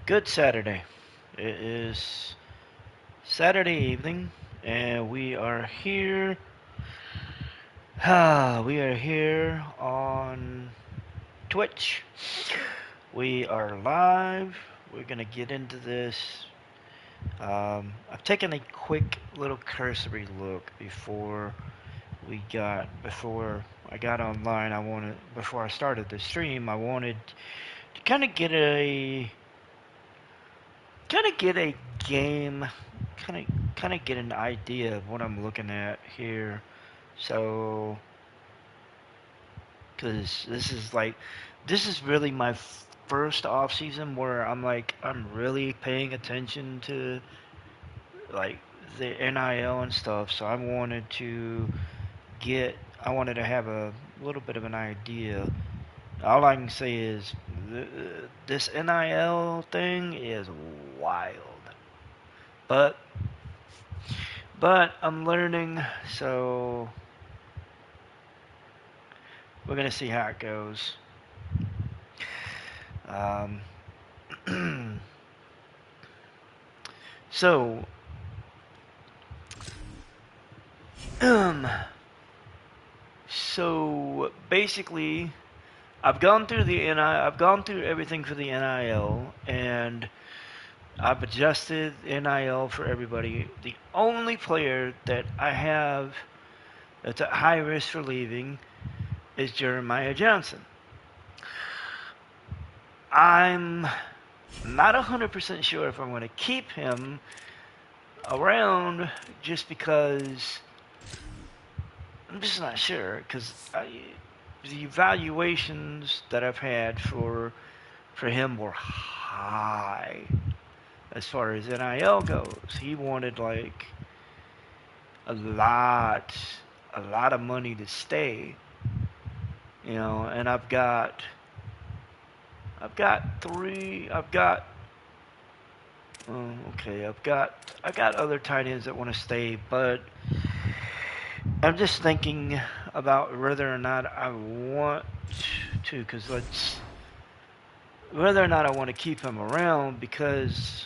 Good Saturday. It is Saturday evening, and we are here. We are here on Twitch. We are live. We're gonna get into this. I've taken a quick little cursory look before I got online. Before I started the stream. I wanted to kind of get a game, kind of get an idea of what I'm looking at here. So, because this is really my first off season where I'm really paying attention to like the NIL and stuff. So I wanted to have a little bit of an idea. All I can say is this NIL thing is wild. But I'm learning, so we're gonna see how it goes. Um, so, um, so basically, I've gone through everything for the NIL, and I've adjusted NIL for everybody. The only player that I have that's at high risk for leaving is Jeremiah Johnson. I'm not 100% sure if I'm going to keep him around just because I'm just not sure because the evaluations that I've had for him were high as far as NIL goes. He wanted like a lot of money to stay, and I got other tight ends that want to stay, but I'm just thinking about whether or not I want to, whether or not I want to keep him around because,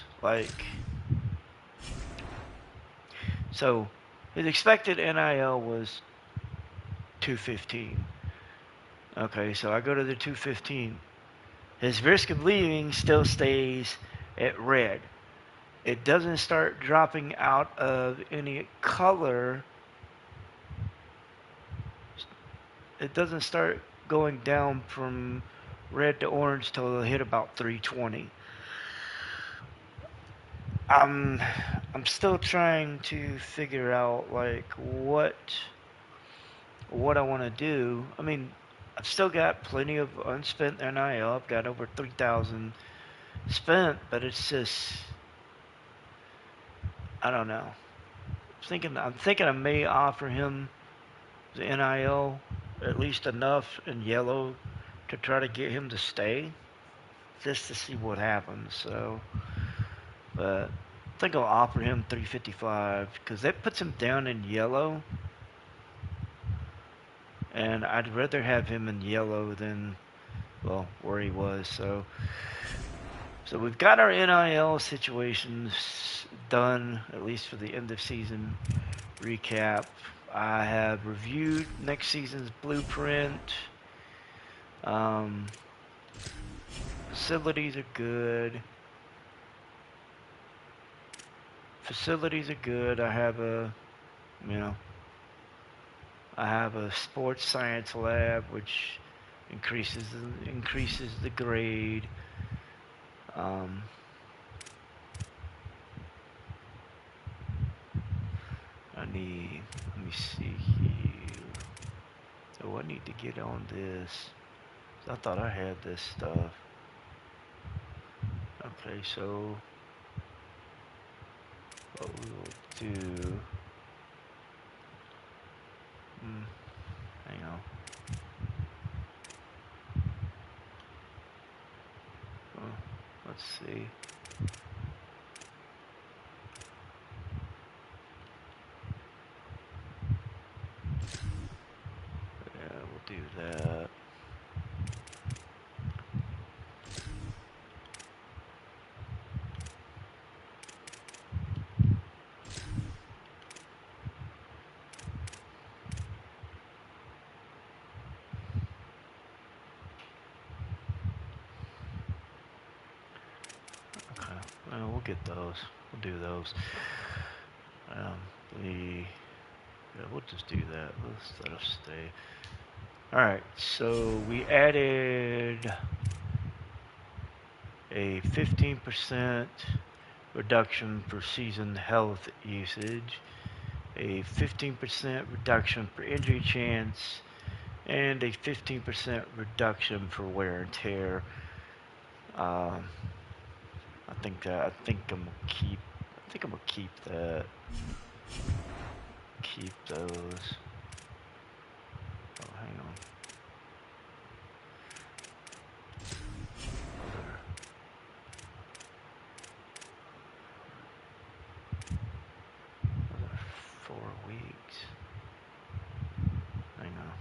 so his expected NIL was 215. Okay, so I go to the 215. His risk of leaving still stays at red. It doesn't start dropping out of any color. It doesn't start going down from red to orange till it'll hit about 320. I'm still trying to figure out what I want to do. I mean, I've still got plenty of unspent NIL. I've got over 3,000 spent, but it's just I don't know. I'm thinking I may offer him the NIL at least enough in yellow to try to get him to stay, just to see what happens. So, but I think I'll offer him 355 because that puts him down in yellow, and I'd rather have him in yellow than where he was. So we've got our NIL situations done, at least for the end of season recap. I have reviewed next season's blueprint. Facilities are good. I have a sports science lab which increases the grade. Let me see here. Oh, I need to get on this. I thought I had this stuff. Okay, so what we will do. Hang on. Let's see. Yeah, we'll do that. get those. We'll do those. We'll just do that. Let's let us stay. Alright, so we added a 15% reduction for season health usage, a 15% reduction for injury chance, and a 15% reduction for wear and tear. I think I'm gonna keep that. Keep those. Oh, hang on. Those are 4 weeks. Hang on.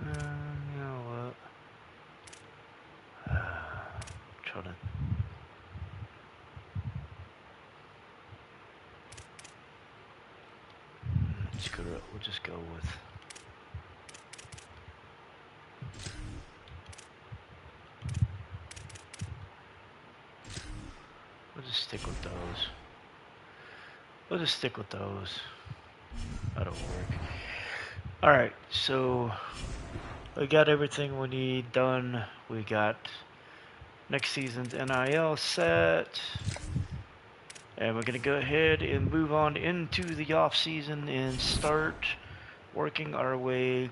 You know what? Try to. Screw it. We'll just go with. We'll just stick with those. That'll work. Alright, so we got everything we need done. We got next season's NIL set. And we're going to go ahead and move on into the off season and start working our way.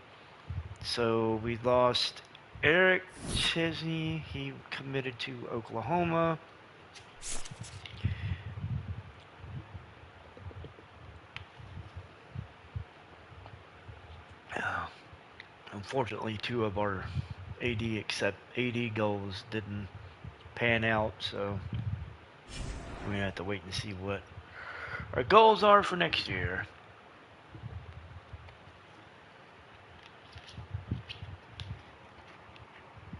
So we lost Eric Chesney. He committed to Oklahoma. Unfortunately, 2 of our AD goals didn't pan out, so we're gonna have to wait and see what our goals are for next year.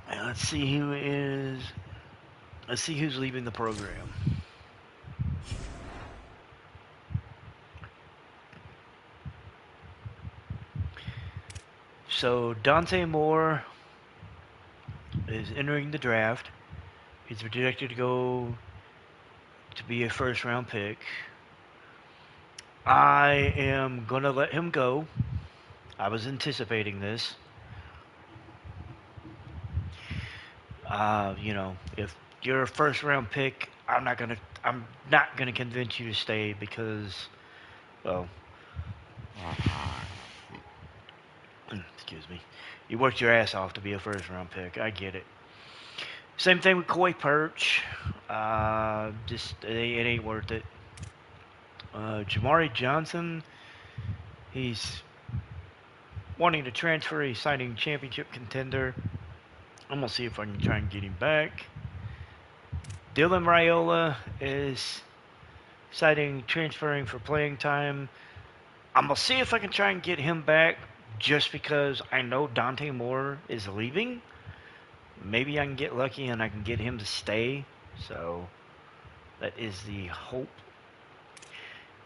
And let's see who's leaving the program. So Dante Moore is entering the draft. He's projected to be a first round pick. I am gonna let him go. I was anticipating this. If you're a first round pick, I'm not gonna convince you to stay because, well, excuse me, you worked your ass off to be a first round pick. I get it. Same thing with Coy Perch. It ain't worth it. Jamari Johnson, he's wanting to transfer. He's signing championship contender. I'm gonna see if I can try and get him back. Dylan Raiola is transferring for playing time. I'm gonna see if I can try and get him back, just because I know Dante Moore is leaving. Maybe I can get lucky and I can get him to stay. So that is the hope.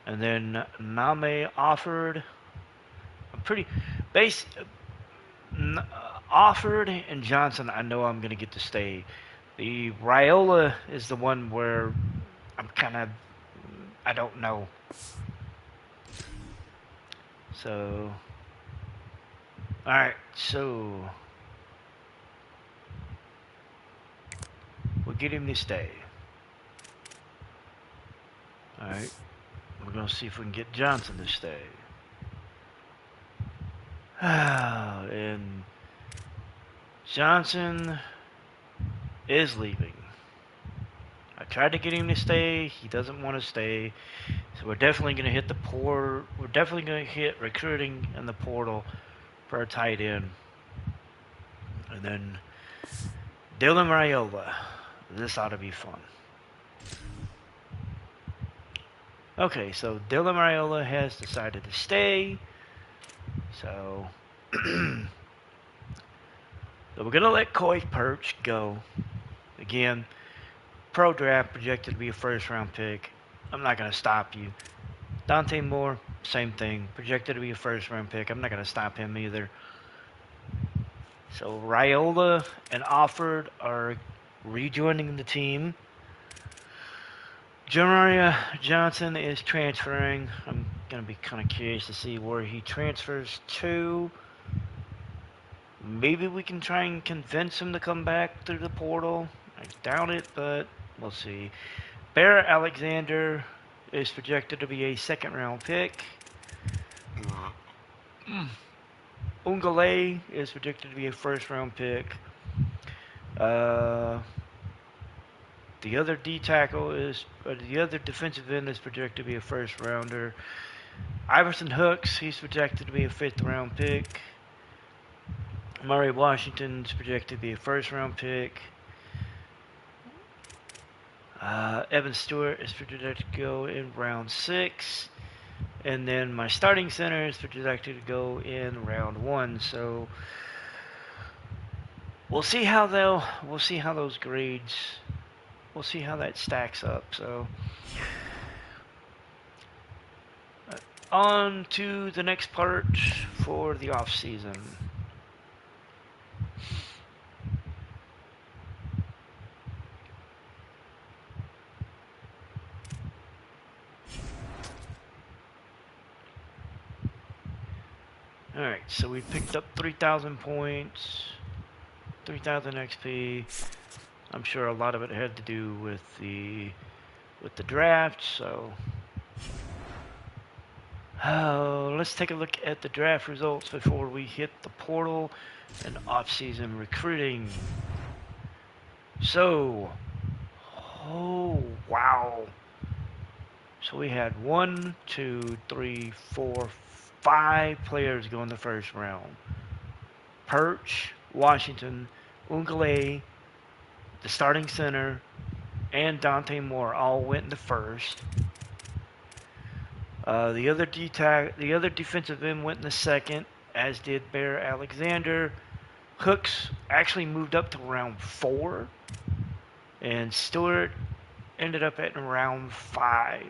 And then Name offered. Offered and Johnson, I know I'm gonna get to stay. The Raiola is the one where I don't know. So, alright, so we'll get him to stay. Alright, we're gonna see if we can get Johnson to stay. And Johnson is leaving. I tried to get him to stay. He doesn't want to stay. So we're definitely going to hit the port. We're definitely going to hit recruiting in the portal for a tight end. And then Dylan Raiola. This ought to be fun. Okay, so Dylan Raiola has decided to stay. So, so we're going to let Coy Perch go. Again, pro draft projected to be a first round pick. I'm not going to stop you. Dante Moore, same thing. Projected to be a first round pick. I'm not going to stop him either. So Raiola and Offord are rejoining the team. Jamaria Johnson is transferring. I'm going to be kind of curious to see where he transfers to. Maybe we can try and convince him to come back through the portal. I doubt it, but we'll see. Bear Alexander is projected to be a second round pick. Ungale is projected to be a first round pick. The other D tackle is, or the other defensive end is projected to be a first rounder. Iverson Hooks, he's projected to be a fifth round pick. Murray Washington's projected to be a first round pick. Evan Stewart is projected to go in round 6. And then my starting center is projected to go in round 1. So we'll see how those grades, we'll see how that stacks up. So on to the next part for the off season. Alright, so we picked up 3,000 points, 3,000 XP. I'm sure a lot of it had to do with the draft, so let's take a look at the draft results before we hit the portal and off-season recruiting. So, oh wow. So we had 1, 2, 3, 4, 5 players go in the first round. Perch, Washington, Ungale, the starting center, and Dante Moore all went in the first. The other defensive end went in the second, as did Bear Alexander. Hooks actually moved up to round 4, and Stewart ended up at round 5.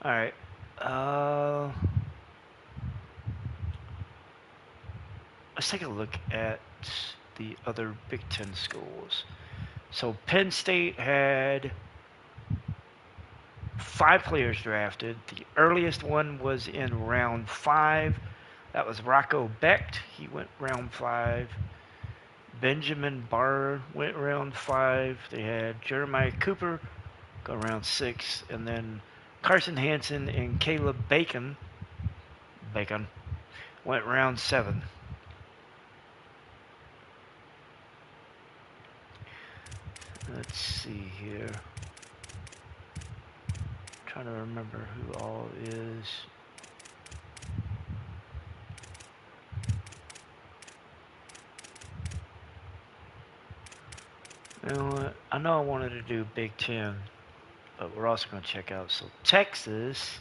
Alright. Let's take a look at the other Big Ten schools. So Penn State had 5 players drafted. The earliest one was in round 5. That was Rocco Becht. He went round 5. Benjamin Barr went round 5. They had Jeremiah Cooper go round 6. And then Carson Hansen and Caleb Bacon went round 7. Let's see here. Trying to remember who all is. You know what? I know I wanted to do Big Ten, but we're also going to check out. So Texas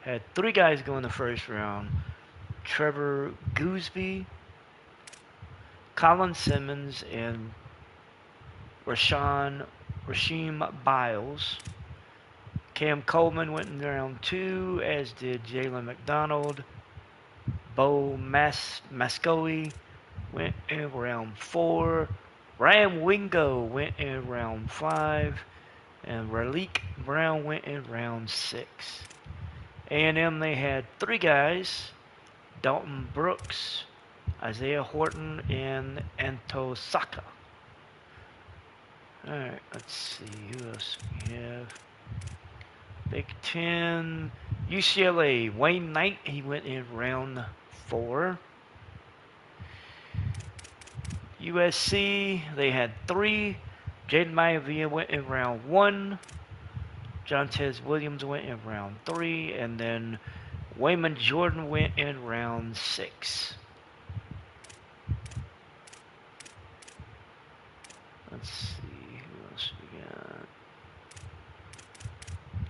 had 3 guys go in the first round. Trevor Gooseby, Colin Simmons, and Rasheem Biles. Cam Coleman went in round 2, as did Jalen McDonald. Bo Mascoe went in round 4. Ryan Wingo went in round 5. And Raleek Brown went in round 6. A&M, they had 3 guys. Dalton Brooks, Isaiah Horton, and Anto Saka. Alright, let's see who else we have. Big Ten. UCLA, Wayne Knight, he went in round 4. USC, they had 3. Jaden Maivia went in round 1. Jontez Williams went in round 3. And then Wayman Jordan went in round 6. Let's see, who else we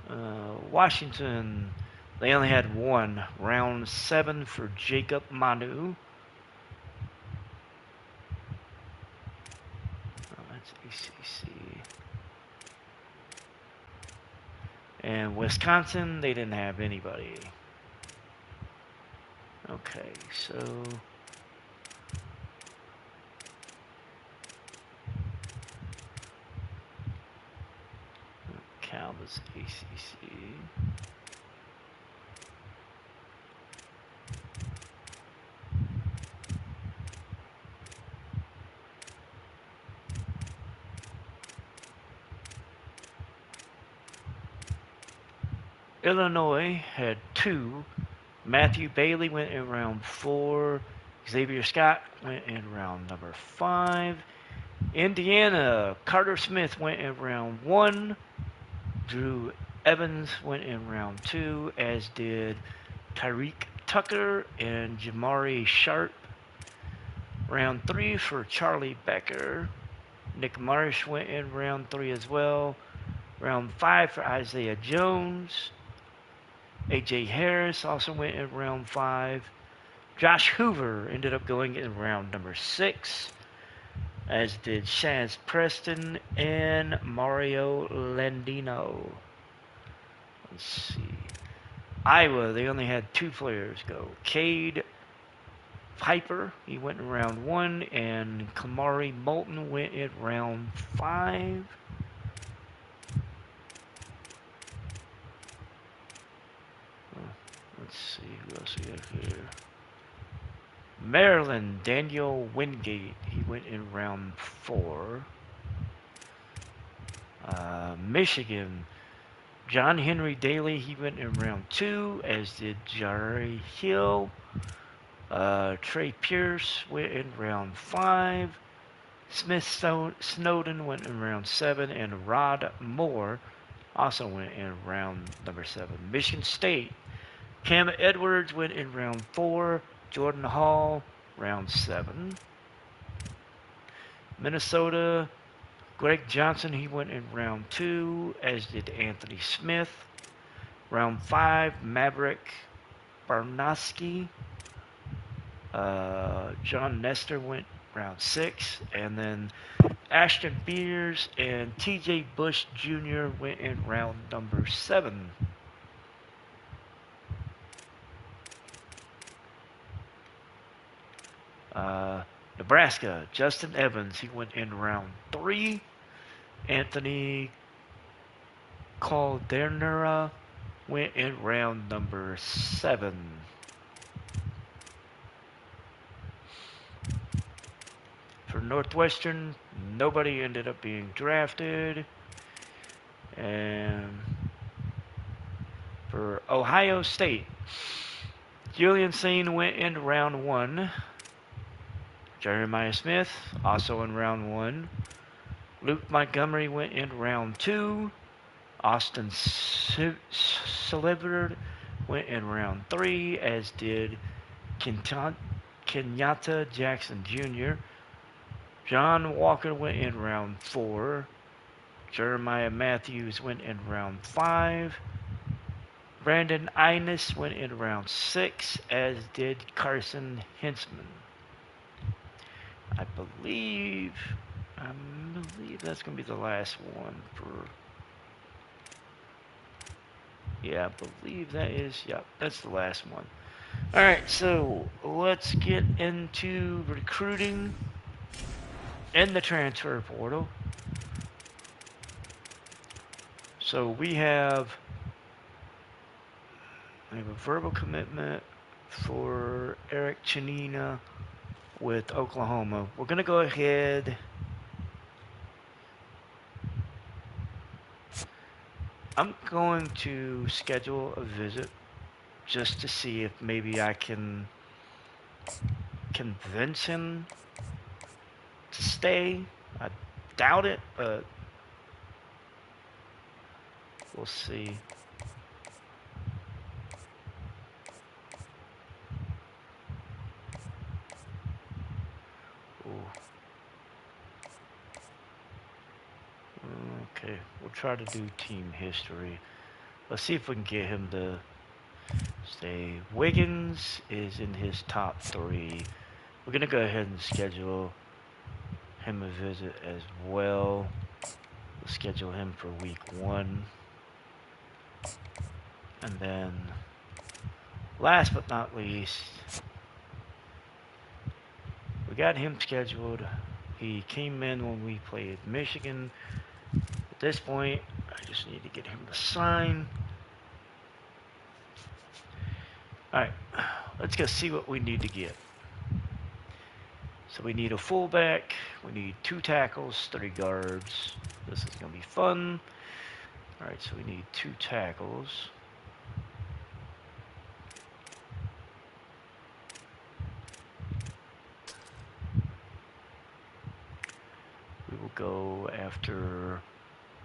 got? Washington, they only had 1. Round 7 for Jacob Manu. Oh, that's ACC. And Wisconsin, they didn't have anybody. Okay, so Cal was ACC. Illinois had 2. Matthew Bailey went in round 4. Xavier Scott went in round number 5. Indiana, Carter Smith went in round 1. Drew Evans went in round 2, as did Tyreek Tucker and Jamari Sharp. Round 3 for Charlie Becker. Nick Marsh went in round 3 as well. Round 5 for Isaiah Jones. A.J. Harris also went in round 5. Josh Hoover ended up going in round number 6, as did Shaz Preston and Mario Landino. Let's see. Iowa, they only had 2 players go. Cade Piper, he went in round 1, and Kamari Moulton went in round 5. Let's see, who else we have here? Maryland, Daniel Wingate, he went in round 4. Michigan, John Henry Daly, he went in round 2, as did Jari Hill. Trey Pierce went in round 5. Smith Snowden went in round 7, and Rod Moore also went in round number 7. Michigan State, Cam Edwards went in round 4. Jordan Hall, round 7. Minnesota, Greg Johnson, he went in round 2, as did Anthony Smith. Round 5, Maverick Barnowski. John Nestor went round 6. And then Ashton Beers and TJ Bush Jr. went in round number 7. Nebraska, Justin Evans, he went in round 3. Anthony Caldernera went in round number 7. For Northwestern, nobody ended up being drafted. And for Ohio State, Julian Sane went in round 1. Jeremiah Smith, also in round 1. Luke Montgomery went in round 2. Austin Silver went in round 3, as did Kenyatta Jackson Jr. John Walker went in round 4. Jeremiah Matthews went in round 5. Brandon Innes went in round 6, as did Carson Hintzman. I believe that's going to be the last one for... Yeah, I believe that is... Yep, that's the last one. Alright, so let's get into recruiting and the transfer portal. So we have a verbal commitment for Eric Chanina with Oklahoma. We're going to go ahead. I'm going to schedule a visit just to see if maybe I can convince him to stay. I doubt it, but we'll see. Ooh. Okay, we'll try to do team history. Let's see if we can get him to stay. Wiggins is in his top 3. We're gonna go ahead and schedule him a visit as well. We'll schedule him for week 1. And then, last but not least, we got him scheduled. He came in when we played Michigan. At this point, I just need to get him to sign. Alright, let's go see what we need to get. So we need a fullback, we need 2 tackles, 3 guards. This is going to be fun. Alright, so we need 2 tackles. We will go after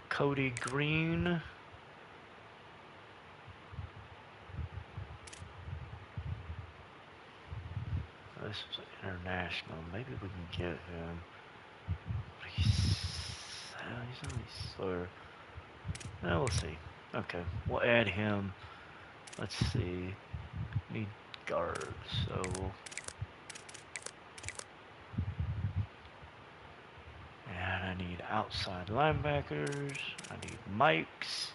Cody Green. This is international. Maybe we can get him. He's only slower. We'll see. Okay, we'll add him. Let's see. Need guards, so and I need outside linebackers. I need mics.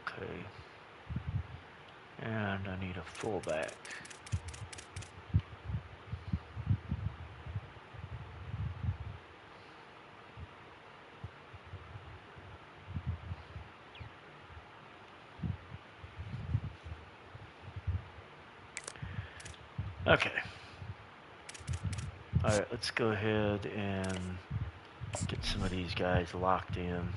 Okay. And I need a fullback. Okay. Alright, let's go ahead and get some of these guys locked in.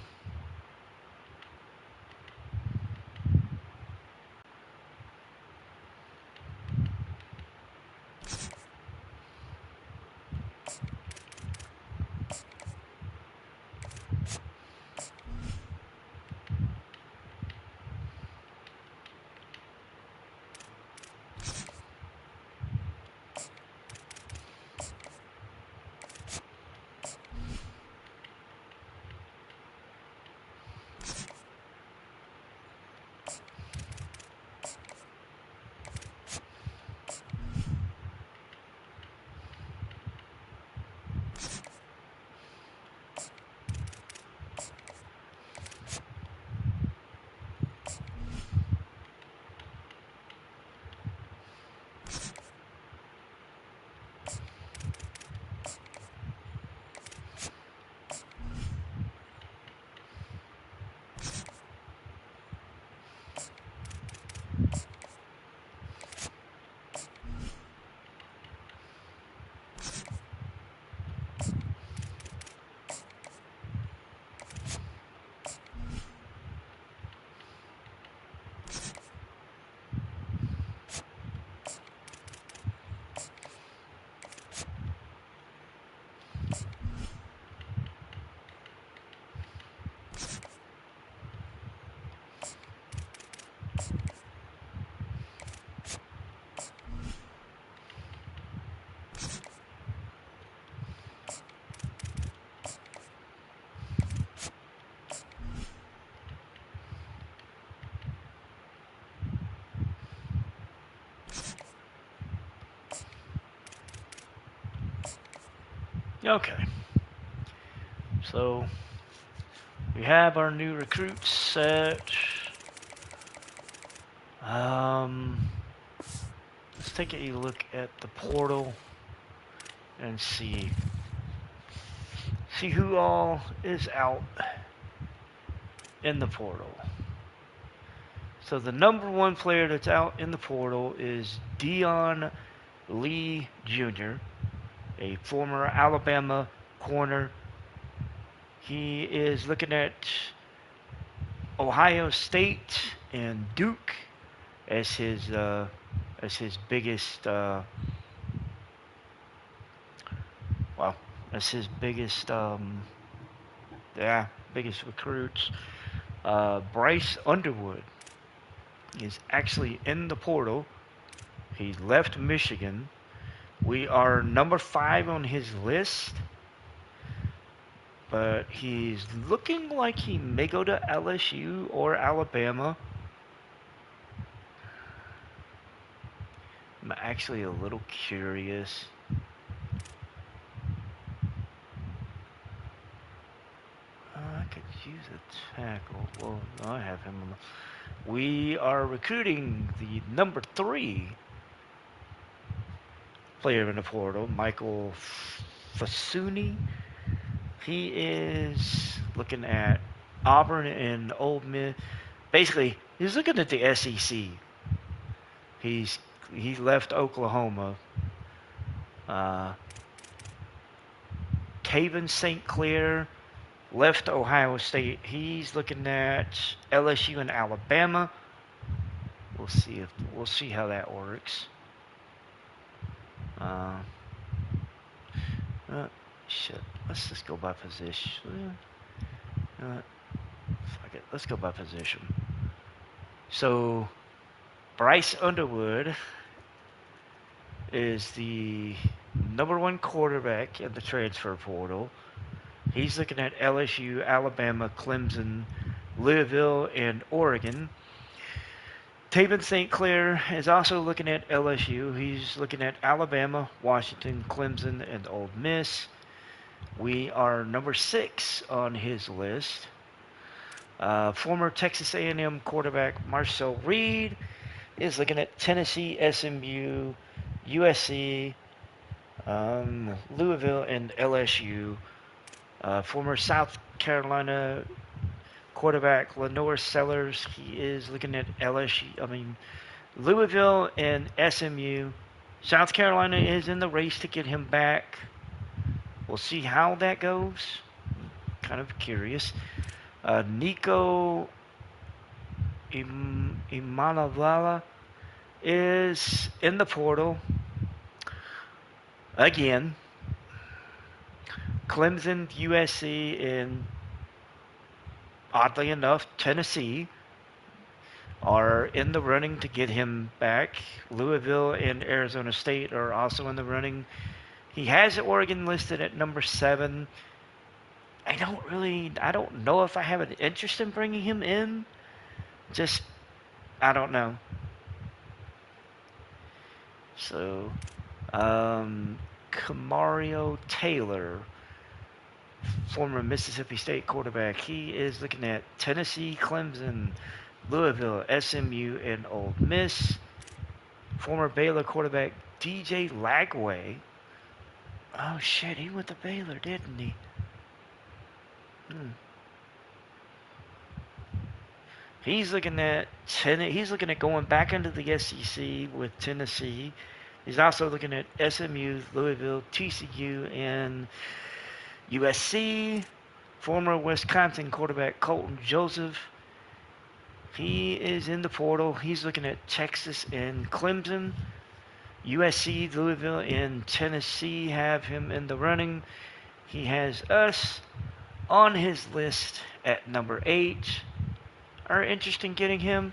Okay. So we have our new recruits set. Let's take a look at the portal and see who all is out in the portal. So the number 1 player that's out in the portal is Dion Lee Jr. a former Alabama corner. He is looking at Ohio State and Duke as his biggest well as his biggest recruits. Bryce Underwood is actually in the portal. He left Michigan. We are number 5 on his list, but he's looking like he may go to LSU or Alabama. I'm actually a little curious. I could use a tackle. Well, I have him on the... We are recruiting the number 3 player in the portal, Michael Fasuni. He is looking at Auburn and Ole Miss. Basically, he's looking at the SEC. He left Oklahoma. Taven St. Clair left Ohio State. He's looking at LSU and Alabama. We'll see how that works. Shit. Let's just go by position. Fuck it. Let's go by position. So, Bryce Underwood is the number 1 quarterback in the transfer portal. He's looking at LSU, Alabama, Clemson, Louisville, and Oregon. Taven St. Clair is also looking at LSU. He's looking at Alabama, Washington, Clemson, and Ole Miss. We are number 6 on his list. Former Texas A&M quarterback Marcel Reed is looking at Tennessee, SMU, USC, Louisville, and LSU. Former South Carolina quarterback Lenore Sellers, he is looking at Louisville and SMU. South Carolina is in the race to get him back. We'll see how that goes. Kind of curious. Nico Imanavala is in the portal again. Clemson, USC, and oddly enough, Tennessee are in the running to get him back. Louisville and Arizona State are also in the running. He has Oregon listed at number 7. I don't know if I have an interest in bringing him in. I don't know. So, Kamario Taylor, former Mississippi State quarterback, he is looking at Tennessee, Clemson, Louisville, SMU, and Ole Miss. Former Baylor quarterback DJ Lagway. Oh shit, he went to Baylor, didn't he? He's looking at going back into the SEC with Tennessee. He's also looking at SMU, Louisville, TCU, and USC. Former Wisconsin quarterback Colton Joseph. He is in the portal. He's looking at Texas and Clemson. USC, Louisville, and Tennessee have him in the running. He has us on his list at number 8. Are interested in getting him?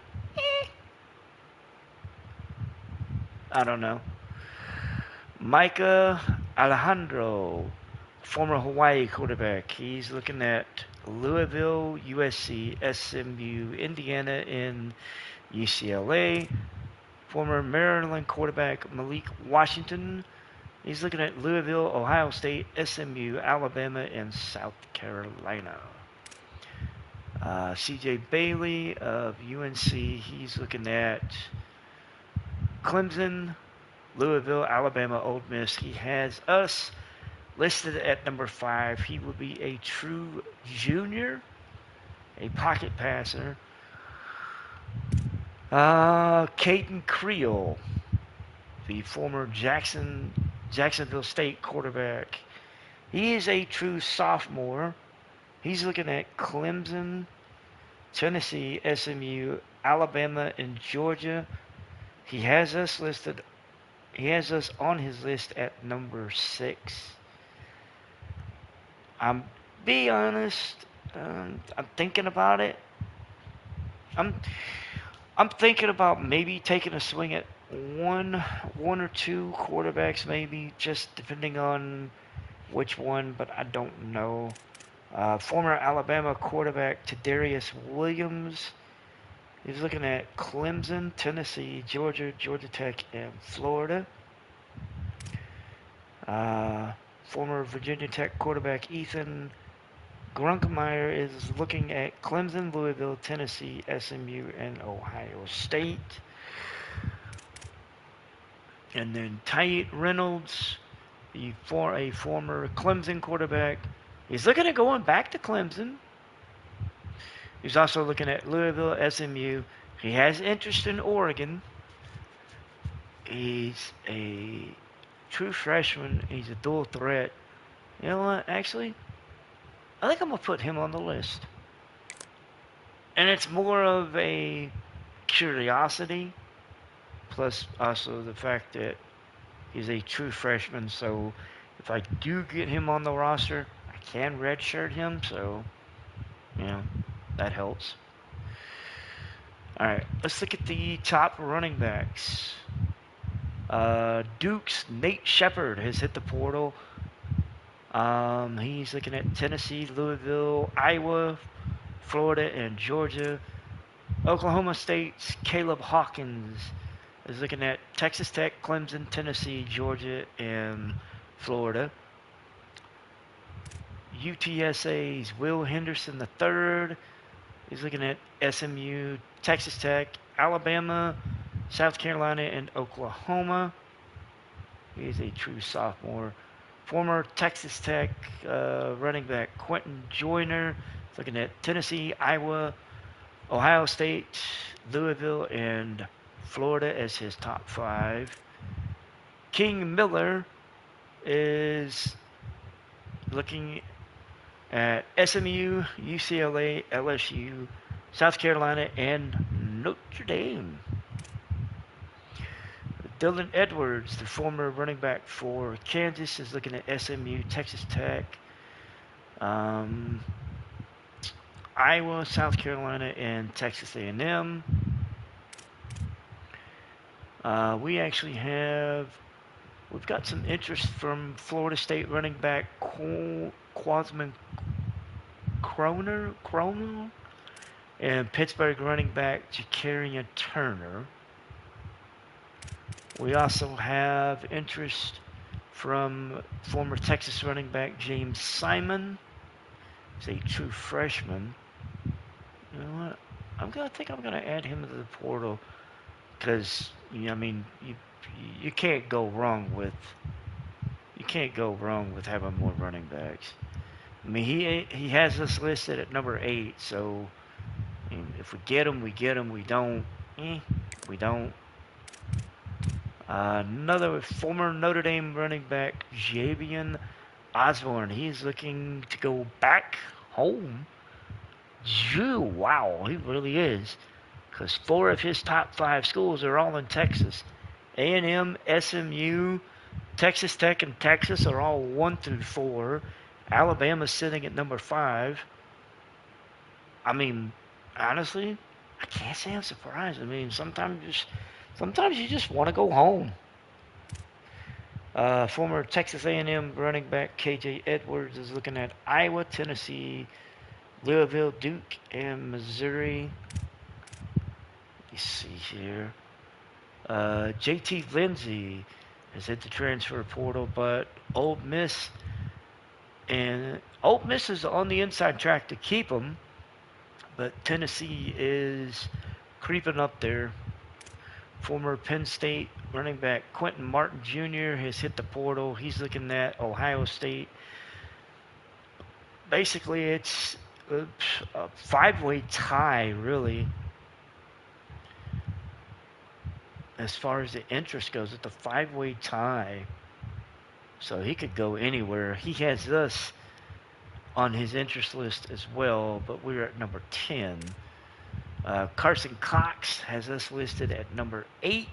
I don't know. Micah Alejandro, former Hawaii quarterback. He's looking at Louisville, USC, SMU, Indiana, and UCLA. Former Maryland quarterback Malik Washington. He's looking at Louisville, Ohio State, SMU, Alabama, and South Carolina. CJ Bailey of UNC. He's looking at Clemson, Louisville, Alabama, Ole Miss. He has us listed at number 5. He will be a true junior, a pocket passer. Caden Creel, the former Jackson Jacksonville State quarterback. He is a true sophomore. He's looking at Clemson, Tennessee, SMU, Alabama, and Georgia. He has us listed. He has us on his list at number 6. I'm be honest. I'm thinking about it. I'm I'm thinking about maybe taking a swing at one or two quarterbacks, maybe just depending on which one, but I don't know. Former Alabama quarterback Tadarius Williams. He's looking at Clemson, Tennessee, Georgia, Georgia Tech, and Florida. Former Virginia Tech quarterback Ethan Grunkemeyer is looking at Clemson, Louisville, Tennessee, SMU, and Ohio State. And then Tye Reynolds, a former Clemson quarterback. He's looking at going back to Clemson. He's also looking at Louisville, SMU. He has interest in Oregon. He's a true freshman. He's a dual threat. You know what? Actually, I think I'm going to put him on the list. And it's more of a curiosity, plus also the fact that he's a true freshman. So if I do get him on the roster, I can redshirt him. So, you know, that helps. All right, let's look at the top running backs. Duke's Nate Shepard has hit the portal. He's looking at Tennessee, Louisville, Iowa, Florida, and Georgia. Oklahoma State's Caleb Hawkins is looking at Texas Tech, Clemson, Tennessee, Georgia, and Florida. UTSA's Will Henderson III is looking at SMU, Texas Tech, Alabama, South Carolina, and Oklahoma. He is a true sophomore. Former Texas Tech running back Quentin Joyner is looking at Tennessee, Iowa, Ohio State, Louisville, and Florida as his top 5. King Miller is looking at SMU, UCLA, LSU, South Carolina, and Notre Dame. Dylan Edwards, the former running back for Kansas, is looking at SMU, Texas Tech, Iowa, South Carolina, and Texas A&M. We've got some interest from Florida State running back Quasman Croner and Pittsburgh running back Jacarian Turner. We also have interest from former Texas running back James Simon. He's a true freshman. You know what? I think I'm gonna add him to the portal because you can't go wrong with having more running backs. I mean, he has us listed at number 8, so I mean, if we get him, we get him. We don't, we don't. Another former Notre Dame running back, Javian Osborne. He's looking to go back home. Wow, he really is. Because 4 of his top 5 schools are all in Texas. A&M, SMU, Texas Tech, and Texas are all 1 through 4. Alabama's sitting at number 5. I mean, honestly, I can't say I'm surprised. I mean, sometimes you just want to go home. Former Texas A&M running back KJ Edwards is looking at Iowa, Tennessee, Louisville, Duke, and Missouri. Let me see here. JT Lindsey has hit the transfer portal, but Ole Miss is on the inside track to keep him, but Tennessee is creeping up there. Former Penn State running back Quentin Martin Jr. has hit the portal. He's looking at Ohio State. Basically, it's a 5-way tie, really, as far as the interest goes. It's a 5-way tie. So he could go anywhere. He has us on his interest list as well, but we're at number 10. Carson Cox has us listed at number 8.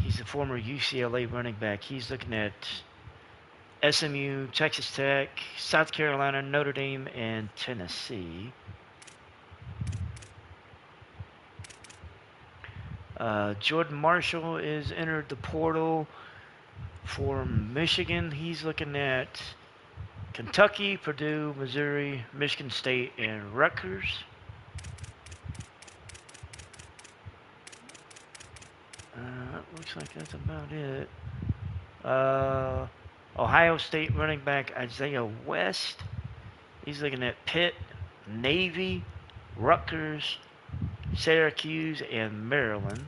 He's a former UCLA running back. He's looking at SMU, Texas Tech, South Carolina, Notre Dame, and Tennessee. Jordan Marshall is entered the portal for Michigan. He's looking at Kentucky, Purdue, Missouri, Michigan State, and Rutgers. Looks like that's about it. Ohio State running back Isaiah West. He's looking at Pitt, Navy, Rutgers, Syracuse, and Maryland.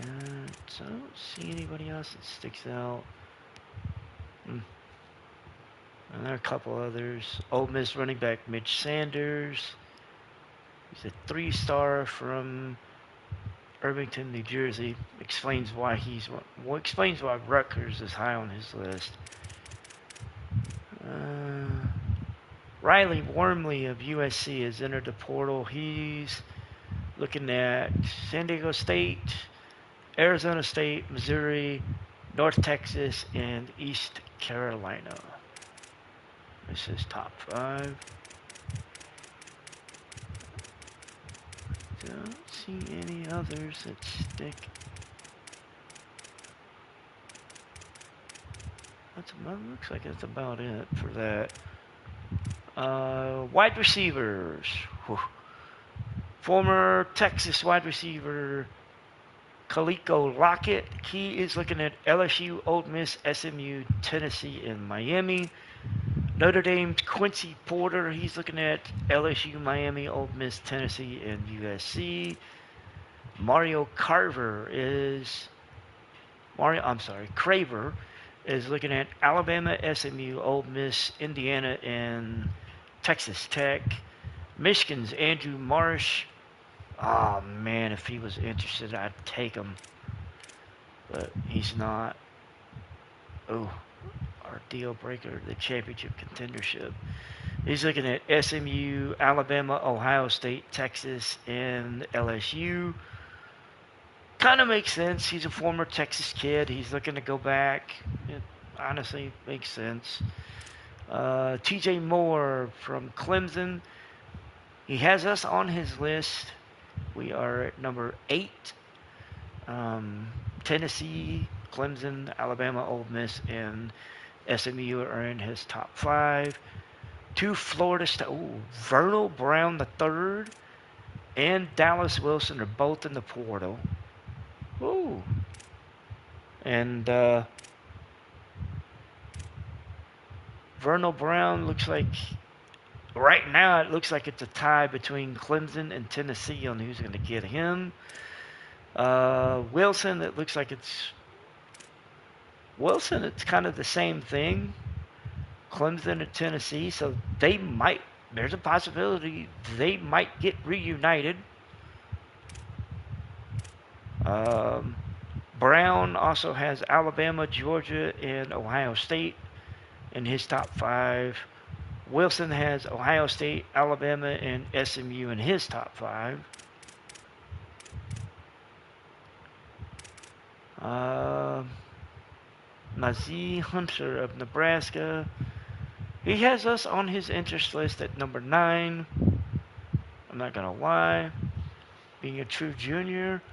And so I don't see anybody else that sticks out. And there are a couple others. Ole Miss running back Mitch Sanders. He's a 3-star from Irvington, New Jersey. Explains why Rutgers is high on his list. Riley Wormley of USC has entered the portal. He's looking at San Diego State, Arizona State, Missouri, North Texas, and East Carolina. This is top 5. Don't see any others that stick. Looks like that's about it for that. Wide receivers. Whew. Former Texas wide receiver Kaliko Lockett. He is looking at LSU, Ole Miss, SMU, Tennessee, and Miami. Notre Dame's Quincy Porter. He's looking at LSU, Miami, Ole Miss, Tennessee, and USC. Craver is looking at Alabama, SMU, Ole Miss, Indiana, and Texas Tech. Michigan's Andrew Marsh. Oh man, if he was interested, I'd take him. But he's not. Oh, our deal breaker, the championship contendership. He's looking at SMU, Alabama, Ohio State, Texas, and LSU. Kind of makes sense. He's a former Texas kid. He's looking to go back. It honestly makes sense. TJ Moore from Clemson. He has us on his list. We are at number 8. Tennessee, Clemson, Alabama, Ole Miss, and SMU are in his top 5. 2 Florida State. Vernal Brown III and Dallas Wilson are both in the portal. Ooh. And Vernal Brown looks like, right now it looks like it's a tie between Clemson and Tennessee on who's going to get him. Wilson, it looks like it's kind of the same thing. Clemson and Tennessee, so there's a possibility they might get reunited. Brown also has Alabama, Georgia, and Ohio State in his top 5. Wilson has Ohio State, Alabama, and SMU in his top 5. Nazee Hunter of Nebraska. He has us on his interest list at number 9. I'm not going to lie. Being a true junior,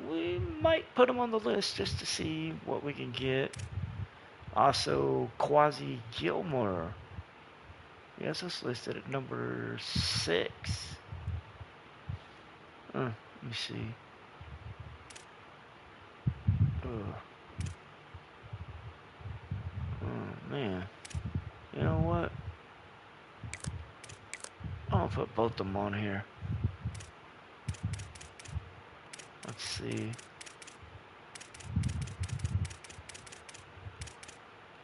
we might put him on the list just to see what we can get. Also, Quasi Gilmore. He has us listed at number 6. Let me see. Oh, man. You know what? I'll put both of them on here. Let's see.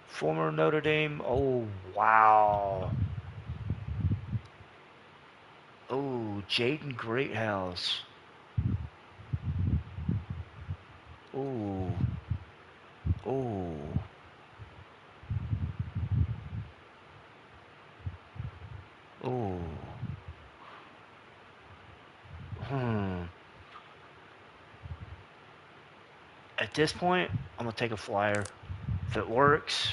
Former Notre Dame. Oh, wow. Oh, Jaden Greathouse. At this point, I'm going to take a flyer. If it works,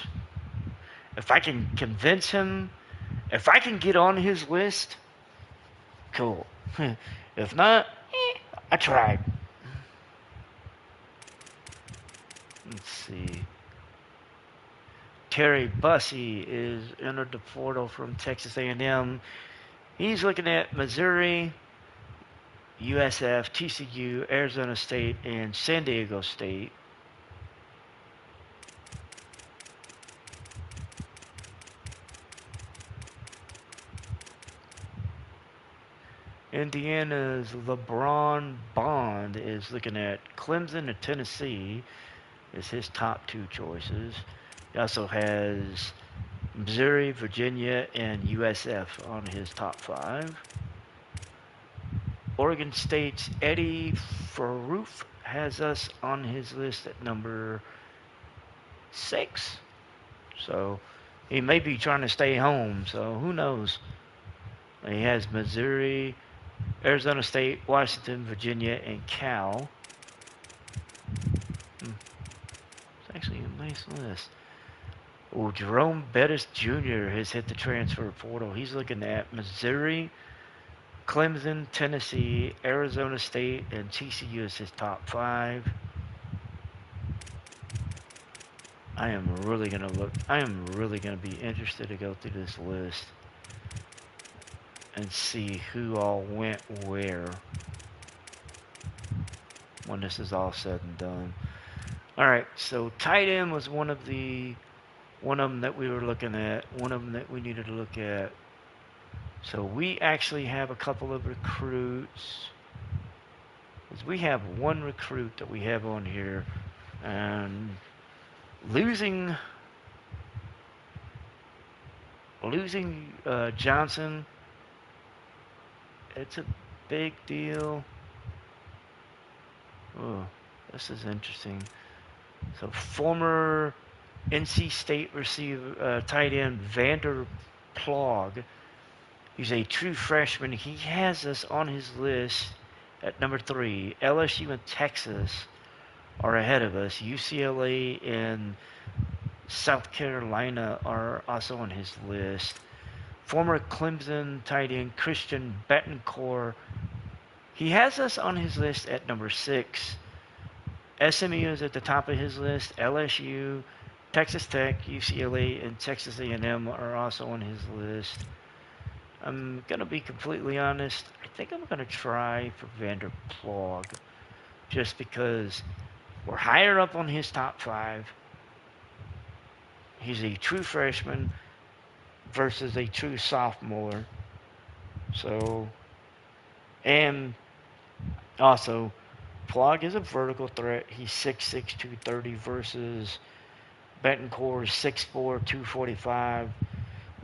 if I can convince him, if I can get on his list, cool. If not, I tried. Let's see. Terry Bussey is entered the portal from Texas A&M. He's looking at Missouri, USF, TCU, Arizona State, and San Diego State. Indiana's LeBron Bond is looking at Clemson and Tennessee as his top two choices. He also has Missouri, Virginia, and USF on his top five. Oregon State's Eddie Faroof has us on his list at number 6. So he may be trying to stay home, so who knows? He has Missouri, Arizona State, Washington, Virginia, and Cal. It's actually a nice list. Oh, Jerome Bettis Jr. has hit the transfer portal. He's looking at Missouri, Clemson, Tennessee, Arizona State, and TCU as his top 5. I am really gonna be interested to go through this list and see who all went where when this is all said and done. Alright, so tight end was one of them that we were looking at, one of them that we needed to look at. So we actually have a couple of recruits. We have one recruit that we have on here, and losing Johnson, it's a big deal. Oh, this is interesting. So former NC State receiver, tight end Vander Plog. He's a true freshman. He has us on his list at number 3. LSU and Texas are ahead of us. UCLA and South Carolina are also on his list. Former Clemson tight end Christian Betancourt, he has us on his list at number 6. SMU is at the top of his list. LSU, Texas Tech, UCLA, and Texas A&M are also on his list. I'm going to be completely honest. I think I'm going to try for Vander Plog just because we're higher up on his top 5. He's a true freshman versus a true sophomore. So, and also, Plog is a vertical threat. He's 6'6", 230 versus Betancourt is 6'4", 245. I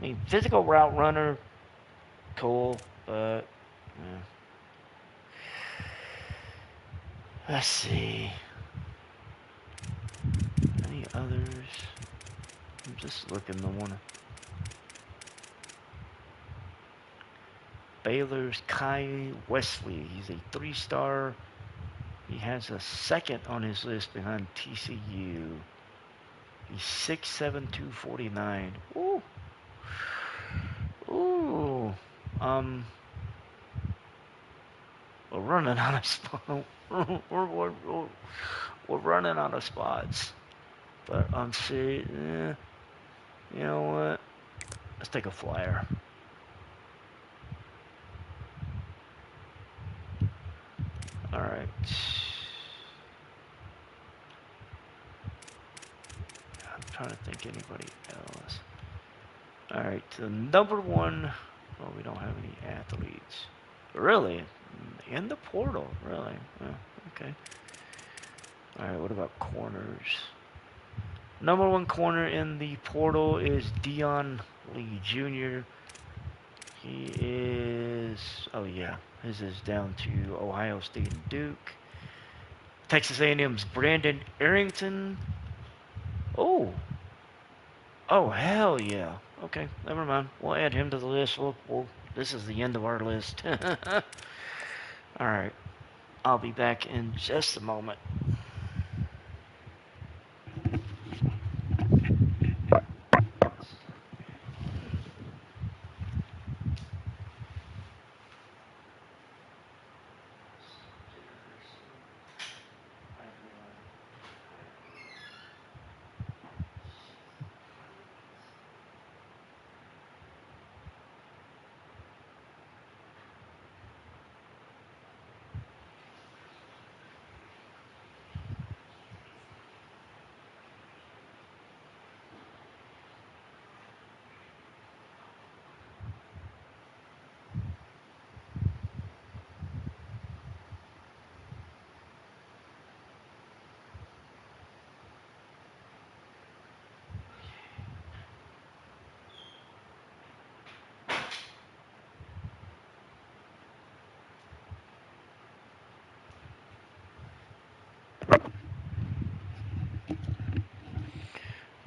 mean, physical route runner, cool, but yeah. Let's see. Any others? I'm just looking. The one. Baylor's Kai Wesley. He's a 3-star. He has a 2nd on his list behind TCU. He's 6'7", 249. Ooh. Ooh. We're running out of spots. We're running out of spots. But I'm saying, you know what? Let's take a flyer. Alright. I'm trying to think anybody else. Alright, so number 1. Oh, we don't have any athletes. Really? In the portal? Really? Oh, okay. Alright, what about corners? Number 1 corner in the portal is Dion Lee Jr. He is... Oh, yeah. His is down to Ohio State and Duke. Texas A&M's Brandon Arrington. Oh. Oh, hell yeah. Okay, never mind. We'll add him to the list. This is the end of our list. Alright. I'll be back in just a moment.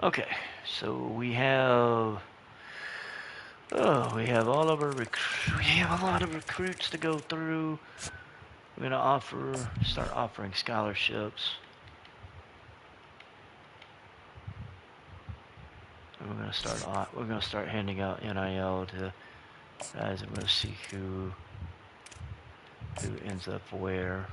Okay, so we have we have all of our we have a lot of recruits to go through. We're gonna start offering scholarships. And we're gonna start handing out NIL to guys, and we'll see who ends up where.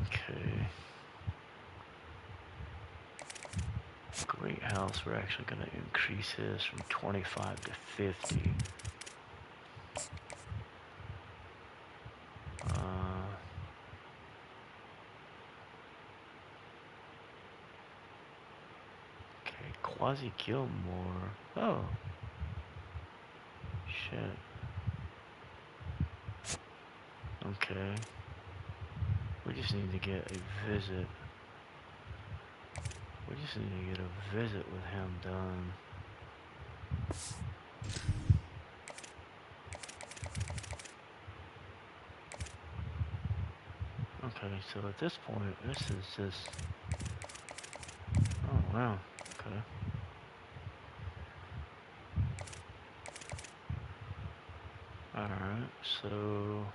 Okay. Great House, we're actually going to increase his from 25 to 50. Okay, Quasi Gilmore. Oh. Shit. Okay. We just need to get a visit. We just need to get a visit with him done. Okay, so at this point, this is just... Oh, wow. Okay. Alright, so...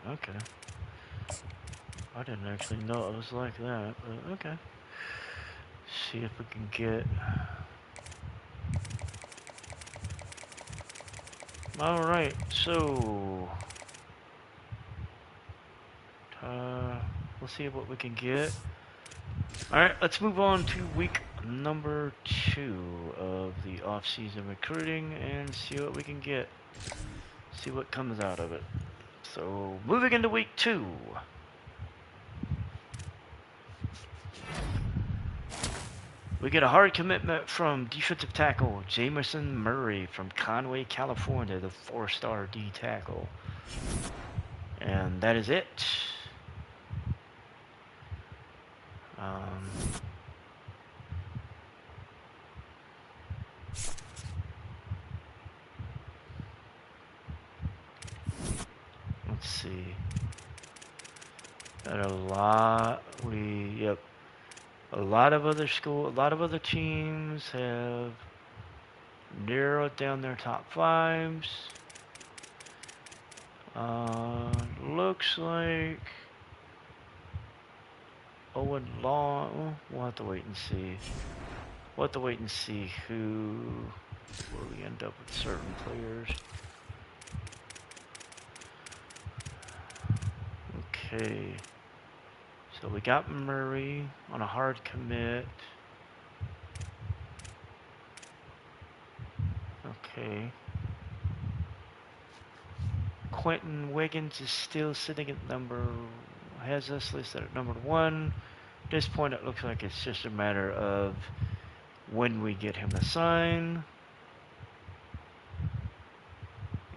Okay. I didn't actually know it was like that, but okay. See if we can get... Alright, so... We'll see what we can get. Alright, let's move on to week number 2 of the off-season recruiting and see what we can get. See what comes out of it. So, moving into week 2. We get a hard commitment from defensive tackle Jameson Murray from Conway, California, the 4-star D tackle. And that is it. Let's see. Got a lot. A lot of other teams have narrowed down their top 5s. Looks like Owen Long. We'll have to wait and see. We'll have to wait and see where we end up with certain players. Okay. So we got Murray on a hard commit. Okay. Quentin Wiggins is still sitting at has us listed at number 1. At this point, it looks like it's just a matter of when we get him assigned.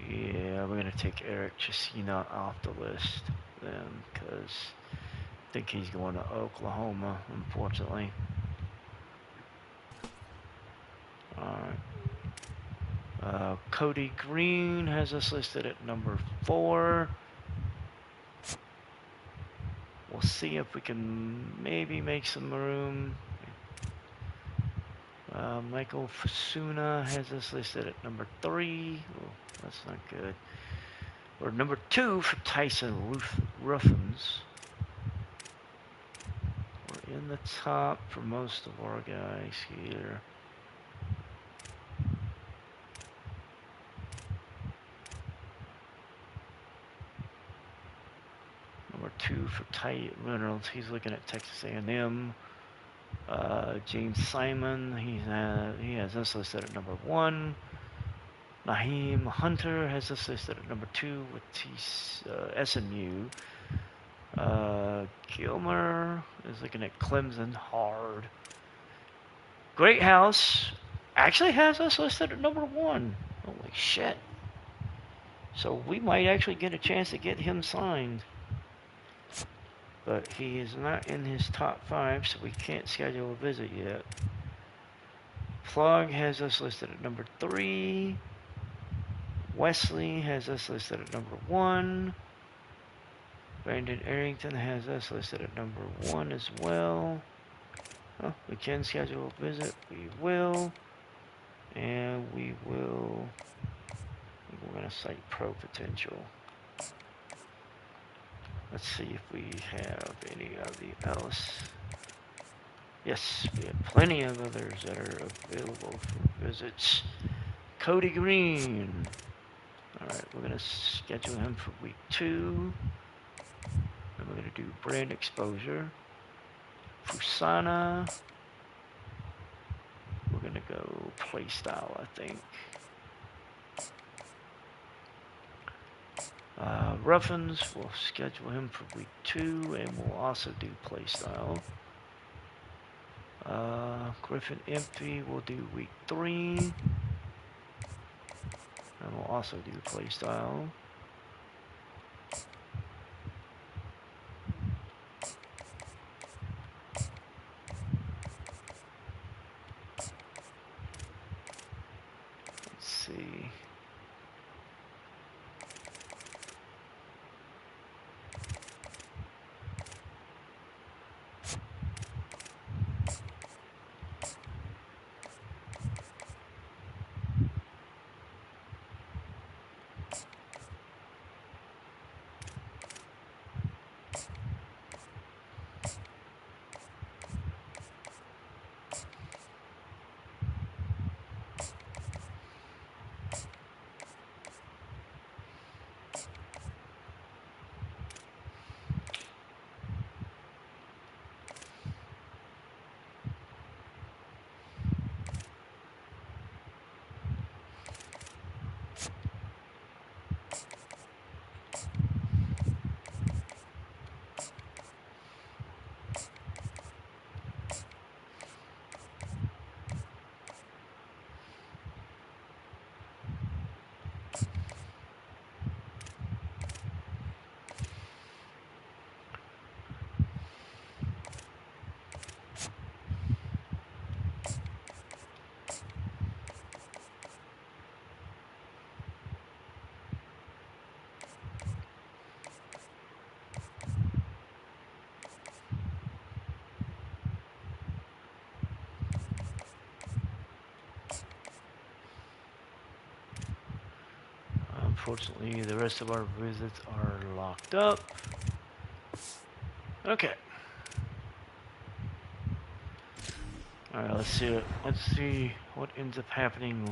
Yeah, we're gonna take Eric Chesina off the list then, because I think he's going to Oklahoma, unfortunately. Alright. Cody Green has us listed at number 4. We'll see if we can maybe make some room. Michael Fasuna has us listed at number 3. Oh, that's not good. Or number 2 for Tyson Ruffins. We're in the top for most of our guys here. Number 2 for Ty Reynolds. He's looking at Texas A&M. James Simon. He has us listed at number 1. Naheem Hunter has us listed at number 2 with SMU. Gilmer is looking at Clemson hard. Great House actually has us listed at number 1. Holy shit. So we might actually get a chance to get him signed. But he is not in his top 5, so we can't schedule a visit yet. Flog has us listed at number 3. Wesley has us listed at number 1. Brandon Arrington has us listed at number 1 as well. Oh, we can schedule a visit. We will. And we will. We're going to cite pro potential. Let's see if we have any of the else. Yes, we have plenty of others that are available for visits. Cody Green. Alright, we're going to schedule him for week 2. And we're going to do brand exposure. Fusana. We're going to go play style, I think. Ruffins, we'll schedule him for week 2, and we'll also do play style. Griffin Empty, we'll do week 3, and we'll also do play style. Let's see. Unfortunately, the rest of our visits are locked up. Okay. All right, let's see what ends up happening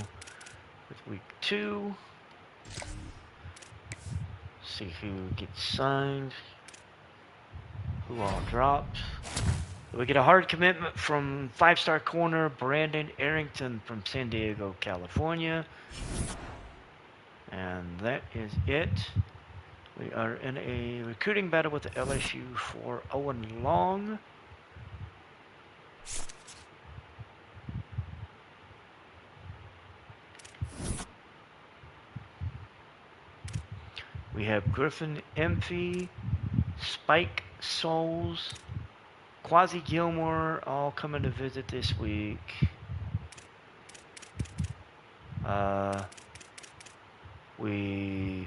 with week 2. See who gets signed, who all drops. We get a hard commitment from 5-star corner Brandon Arrington from San Diego, California. And that is it. We are in a recruiting battle with the LSU for Owen Long. We have Griffin Emphy, Spike Souls, Quasi Gilmore all coming to visit this week. I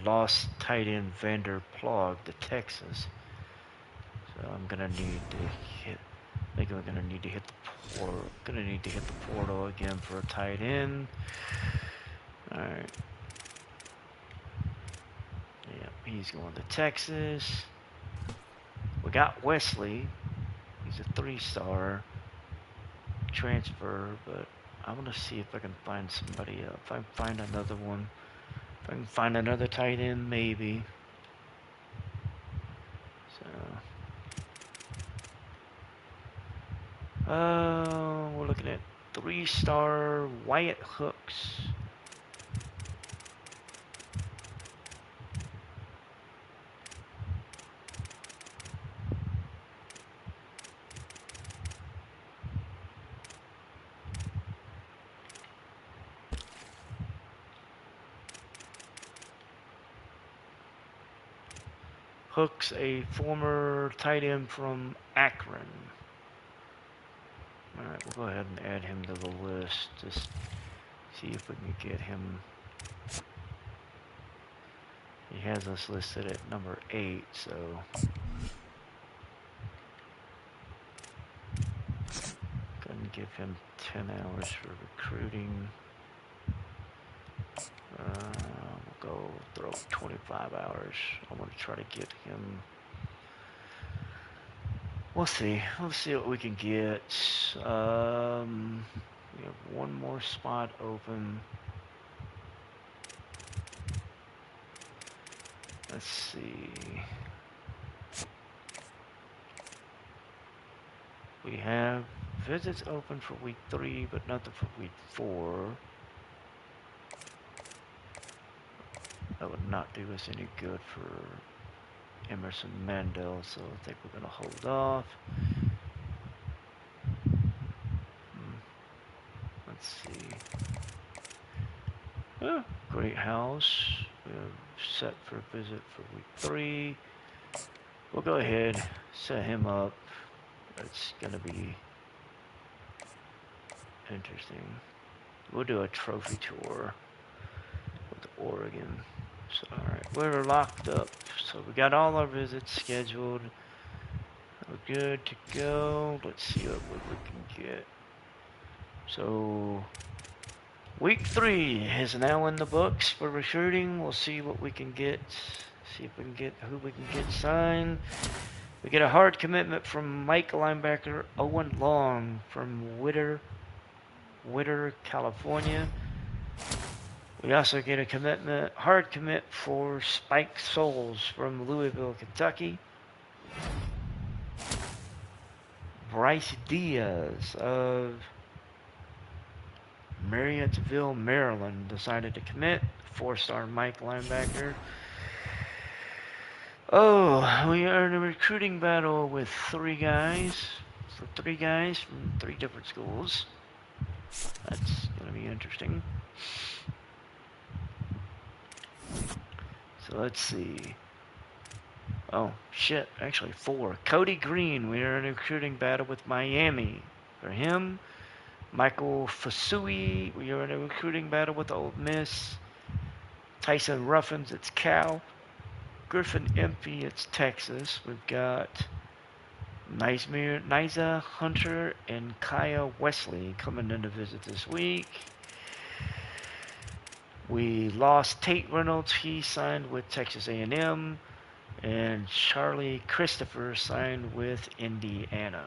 lost tight end Vander Plog to Texas. So I'm gonna need to hit, I think I'm gonna need to hit the portal again for a tight end. Alright. Yeah, he's going to Texas. We got Wesley. He's a 3-star transfer, but I want to see if I can find somebody else. If I can find another one. If I can find another tight end, maybe. So, we're looking at 3-star Wyatt Hooks. Hooks, a former tight end from Akron. Alright, we'll go ahead and add him to the list. Just see if we can get him. He has us listed at number 8, so gonna give him 10 hours for recruiting. We'll go throw 25 hours. I want to try to get him. We'll see. We'll see what we can get. We have one more spot open. Let's see. We have visits open for week 3, but nothing for week 4. That would not do us any good for Emerson Mandel, so I think we're going to hold off. Let's see. Oh, Great House. We're set for a visit for week 3. We'll go ahead, set him up. It's going to be interesting. We'll do a trophy tour with Oregon. So, alright, we're locked up. So we got all our visits scheduled. We're good to go. Let's see what we can get. So, week 3 is now in the books for recruiting. We'll see what we can get. See if we can get who we can get signed. We get a hard commitment from Mike linebacker Owen Long from Witter, California. We also get a hard commit for Spike Souls from Louisville, Kentucky. Bryce Diaz of Marriottville, Maryland decided to commit. 4-star Mike linebacker. Oh, we are in a recruiting battle with 3 guys. For 3 guys from 3 different schools. That's going to be interesting. So let's see. Oh, shit. Actually, 4. Cody Green. We are in a recruiting battle with Miami. For him, Michael Fasui. We are in a recruiting battle with Ole Miss. Tyson Ruffins. It's Cal. Griffin Empey. It's Texas. We've got Niza Hunter and Kaya Wesley coming in to visit this week. We lost Tate Reynolds. He signed with Texas A&M. And Charlie Christopher signed with Indiana.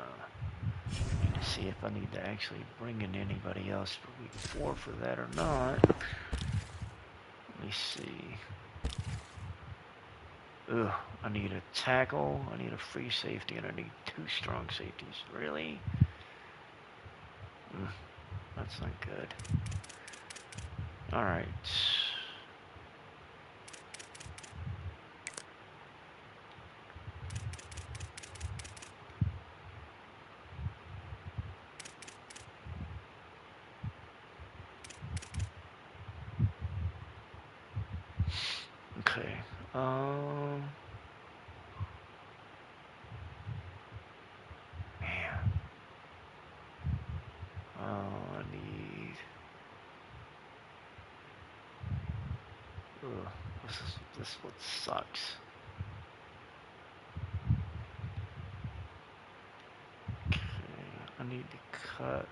Need to see if I need to actually bring in anybody else for week 4 for that or not. Let me see. Ugh, I need a tackle, I need a free safety, and I need 2 strong safeties. Really? That's not good. Alright. Okay. Man. Oh, I need. This is what sucks. Okay, I need to cut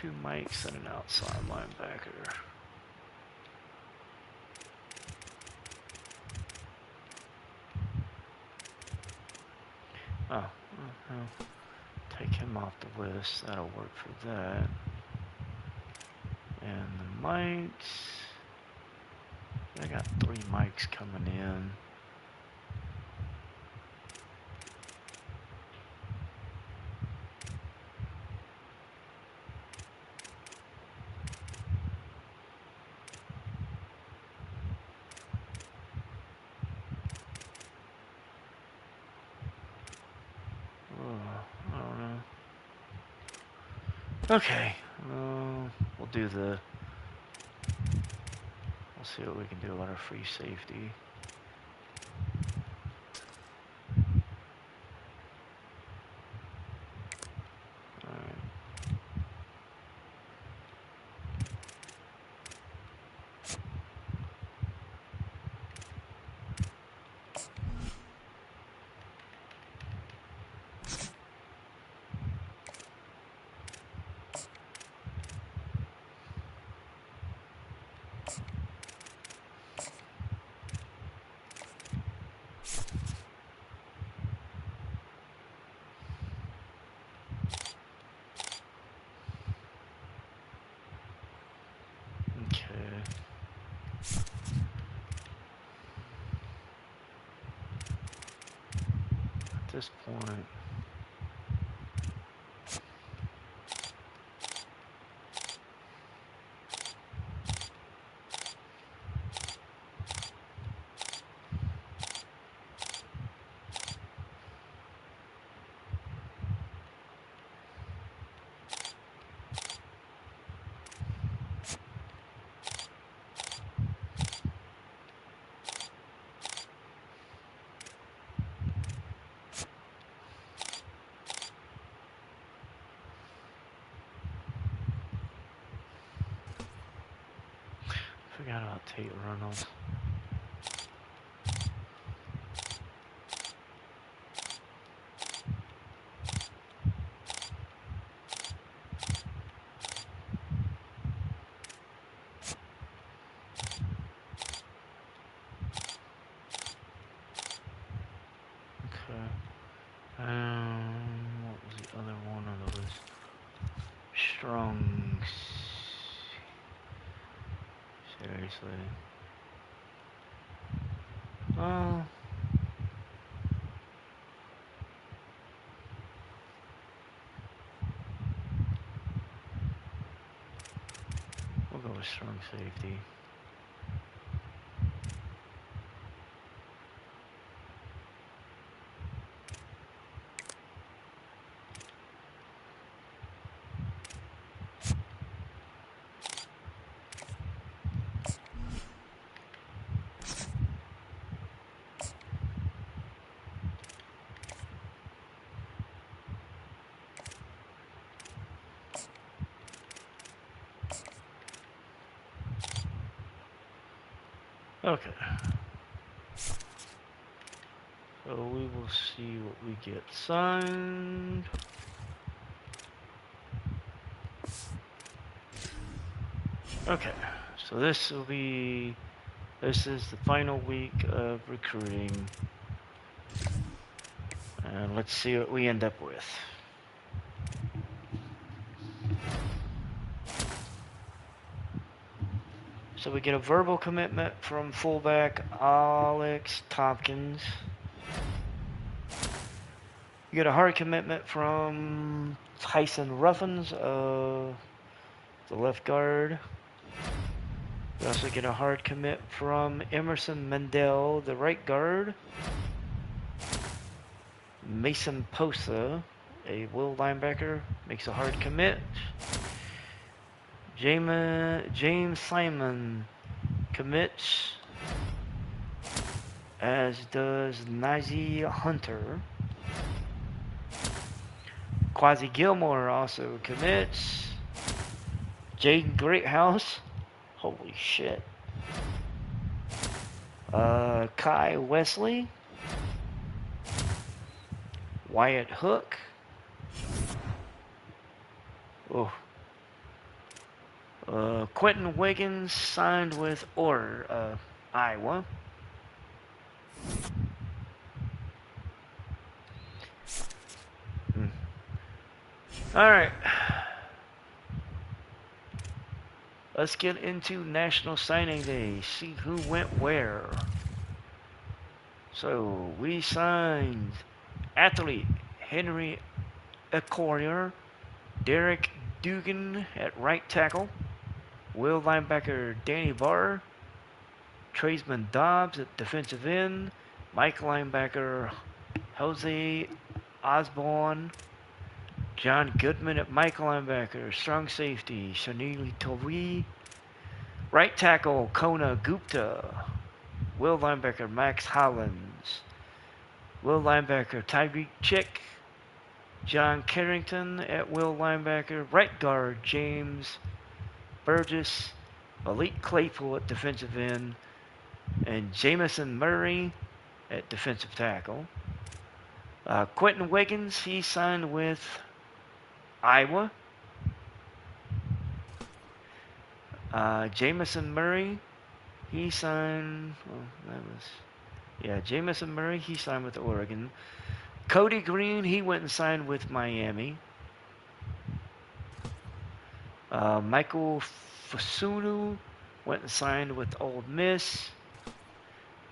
2 mics and an outside linebacker. Oh, well, take him off the list. That'll work for that. And the mics. I got 3 mics coming in. I don't know. Okay, we'll do the. We'll see what we can do about our free safety. At this point, forgot about Tate Reynolds. What was the other one of those? Strong. Seriously. We'll go with strong safety. Okay. So we will see what we get signed. Okay. So this is the final week of recruiting. And let's see what we end up with. So we get a verbal commitment from fullback Alex Tompkins. We get a hard commitment from Tyson Ruffins, the left guard. We also get a hard commit from Emerson Mendel, the right guard. Mason Posa, a will linebacker, makes a hard commit. James Simon commits, as does Najee Hunter. Quasi Gilmore also commits. Jaden Greathouse. Holy shit. Kai Wesley. Wyatt Hook. Oh. Quentin Wiggins signed with Iowa. Alright. Let's get into National Signing Day. See who went where. So, we signed athlete Henry Ecoyer, Derek Dugan at right tackle, Will linebacker Danny Barr, tradesman Dobbs at defensive end, Mike linebacker Jose Osborne, John Goodman at Mike linebacker, strong safety Shanili Tovi, right tackle Kona Gupta, Will linebacker Max Hollins, Will linebacker Tyreek Chick, John Carrington at Will linebacker, right guard James Burgess, Malik Claypool at defensive end, and Jamison Murray at defensive tackle. Quentin Wiggins, he signed with Iowa. Jamison Murray, he signed. Jamison Murray, he signed with Oregon. Cody Green, he went and signed with Miami. Michael Fasunu went and signed with Ole Miss.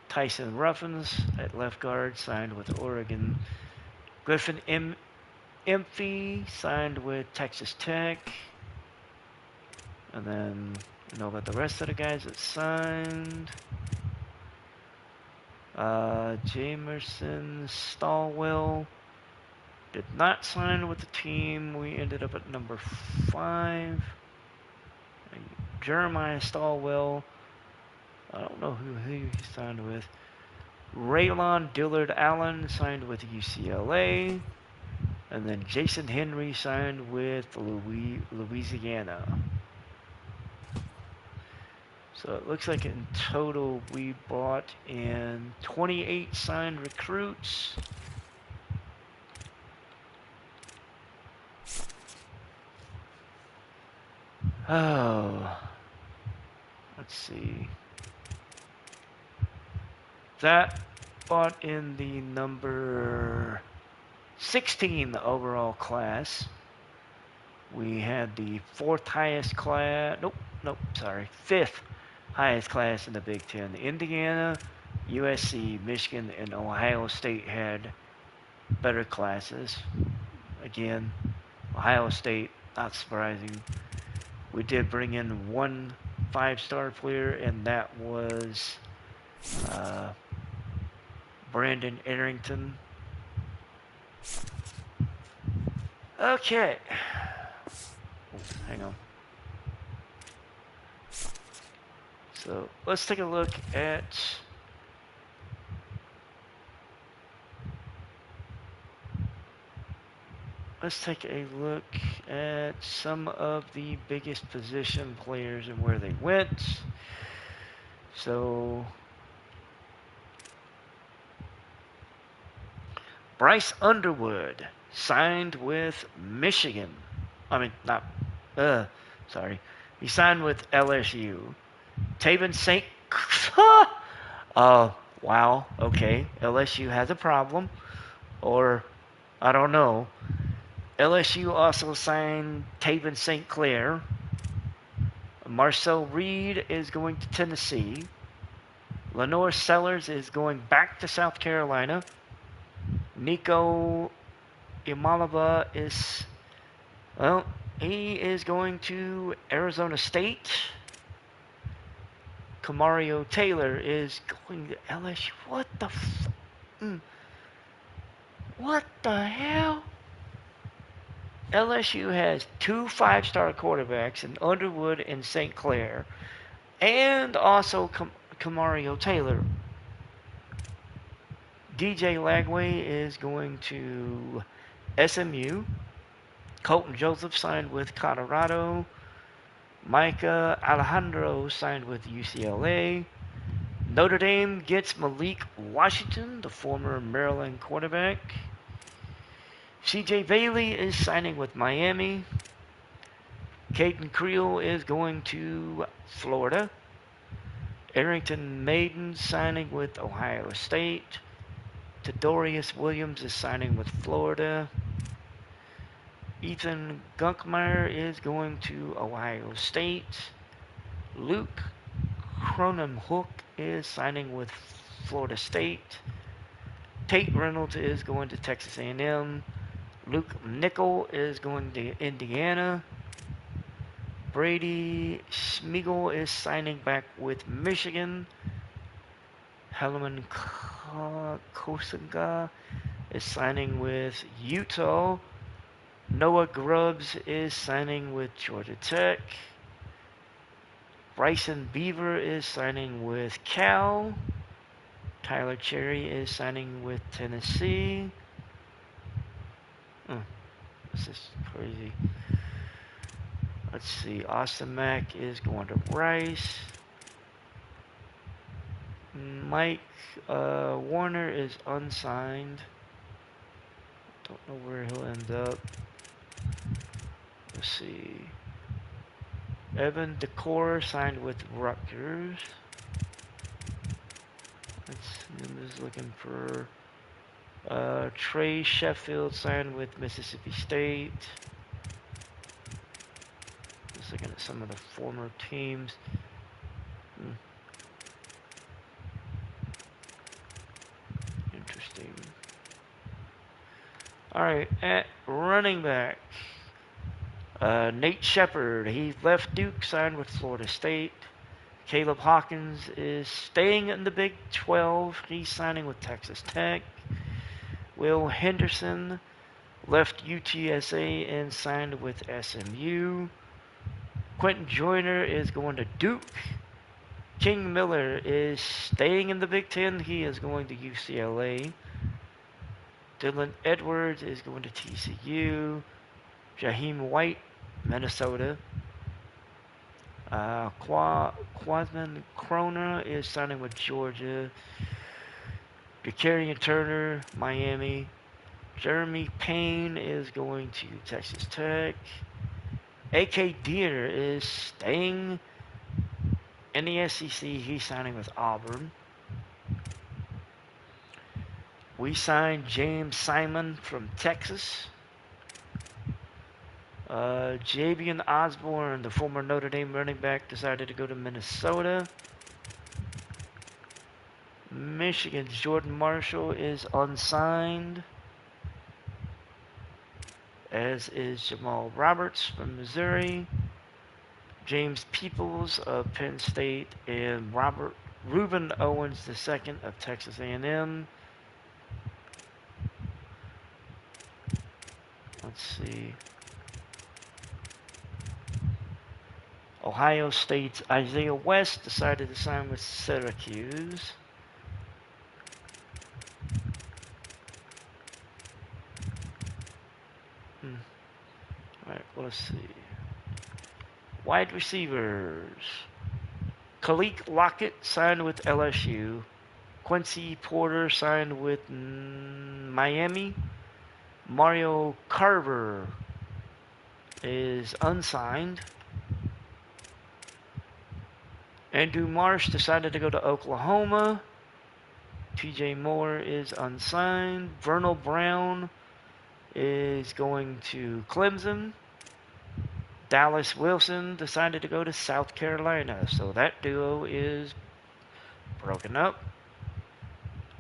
Tyson Ruffins at left guard signed with Oregon. Griffin Emphy signed with Texas Tech. And then you know about the rest of the guys that signed. Jamerson Stallwell did not sign with the team. We ended up at number 5. Jeremiah Stallwell, I don't know who he signed with. Raylon Dillard Allen signed with UCLA. And then Jason Henry signed with Louisiana. So it looks like in total we brought in 28 signed recruits. Oh, let's see. That brought in the number 16 overall class. We had the 4th highest class. Fifth highest class in the Big Ten. Indiana, USC, Michigan, and Ohio State had better classes. Again, Ohio State, not surprising. We did bring in 1 5-star player, and that was Brandon Arrington. Okay. Hang on. So let's take a look at some of the biggest position players and where they went. So Bryce Underwood signed with Michigan. He signed with LSU. Taven St. Wow, okay. LSU has a problem. Or, I don't know. LSU also signed Taven St. Clair. Marcel Reed is going to Tennessee. Lenore Sellers is going back to South Carolina. Nico Imalava he is going to Arizona State. Kamario Taylor is going to LSU. What the hell? LSU has 2 5-star quarterbacks in Underwood and St. Clair, and also Kamario Taylor. DJ Lagway is going to SMU. Colton Joseph signed with Colorado. Micah Alejandro signed with UCLA. Notre Dame gets Malik Washington, the former Maryland quarterback. CJ Bailey is signing with Miami. Caden Creel is going to Florida. Arrington Maiden signing with Ohio State. Tadorius Williams is signing with Florida. Ethan Gunkmeyer is going to Ohio State. Luke Cronenhook is signing with Florida State. Tate Reynolds is going to Texas A&M. Luke Nickel is going to Indiana. Brady Schmigel is signing back with Michigan. Helman Kosinga is signing with Utah. Noah Grubbs is signing with Georgia Tech. Bryson Beaver is signing with Cal. Tyler Cherry is signing with Tennessee. This is crazy. Let's see. Austin Mack is going to Rice. Mike Warner is unsigned. Don't know where he'll end up. Let's see. Evan Decor signed with Rutgers. I'm just looking for Trey Sheffield signed with Mississippi State. Just looking at some of the former teams. Interesting. Alright, at running back. Nate Shepard, he left Duke, signed with Florida State. Caleb Hawkins is staying in the Big 12. He's signing with Texas Tech. Will Henderson left UTSA and signed with SMU. Quentin Joyner is going to Duke. King Miller is staying in the Big 10. He is going to UCLA. Dylan Edwards is going to TCU. Jaheim White, Minnesota. Quasman Kroner is signing with Georgia. Jacarian Turner, Miami. Jeremy Payne is going to Texas Tech. A.K. Deer is staying in the SEC. He's signing with Auburn. We signed James Simon from Texas. Javian Osborne, the former Notre Dame running back, decided to go to Minnesota. Michigan's Jordan Marshall is unsigned, as is Jamal Roberts from Missouri. James Peoples of Penn State, and Reuben Owens II of Texas A&M. Let's see. Ohio State's Isaiah West decided to sign with Syracuse. Alright, let's see. Wide receivers. Khalil Lockett signed with LSU. Quincy Porter signed with Miami. Mario Carver is unsigned. Andrew Marsh decided to go to Oklahoma. TJ Moore is unsigned. Vernal Brown is going to Clemson. Dallas Wilson decided to go to South Carolina. So that duo is broken up.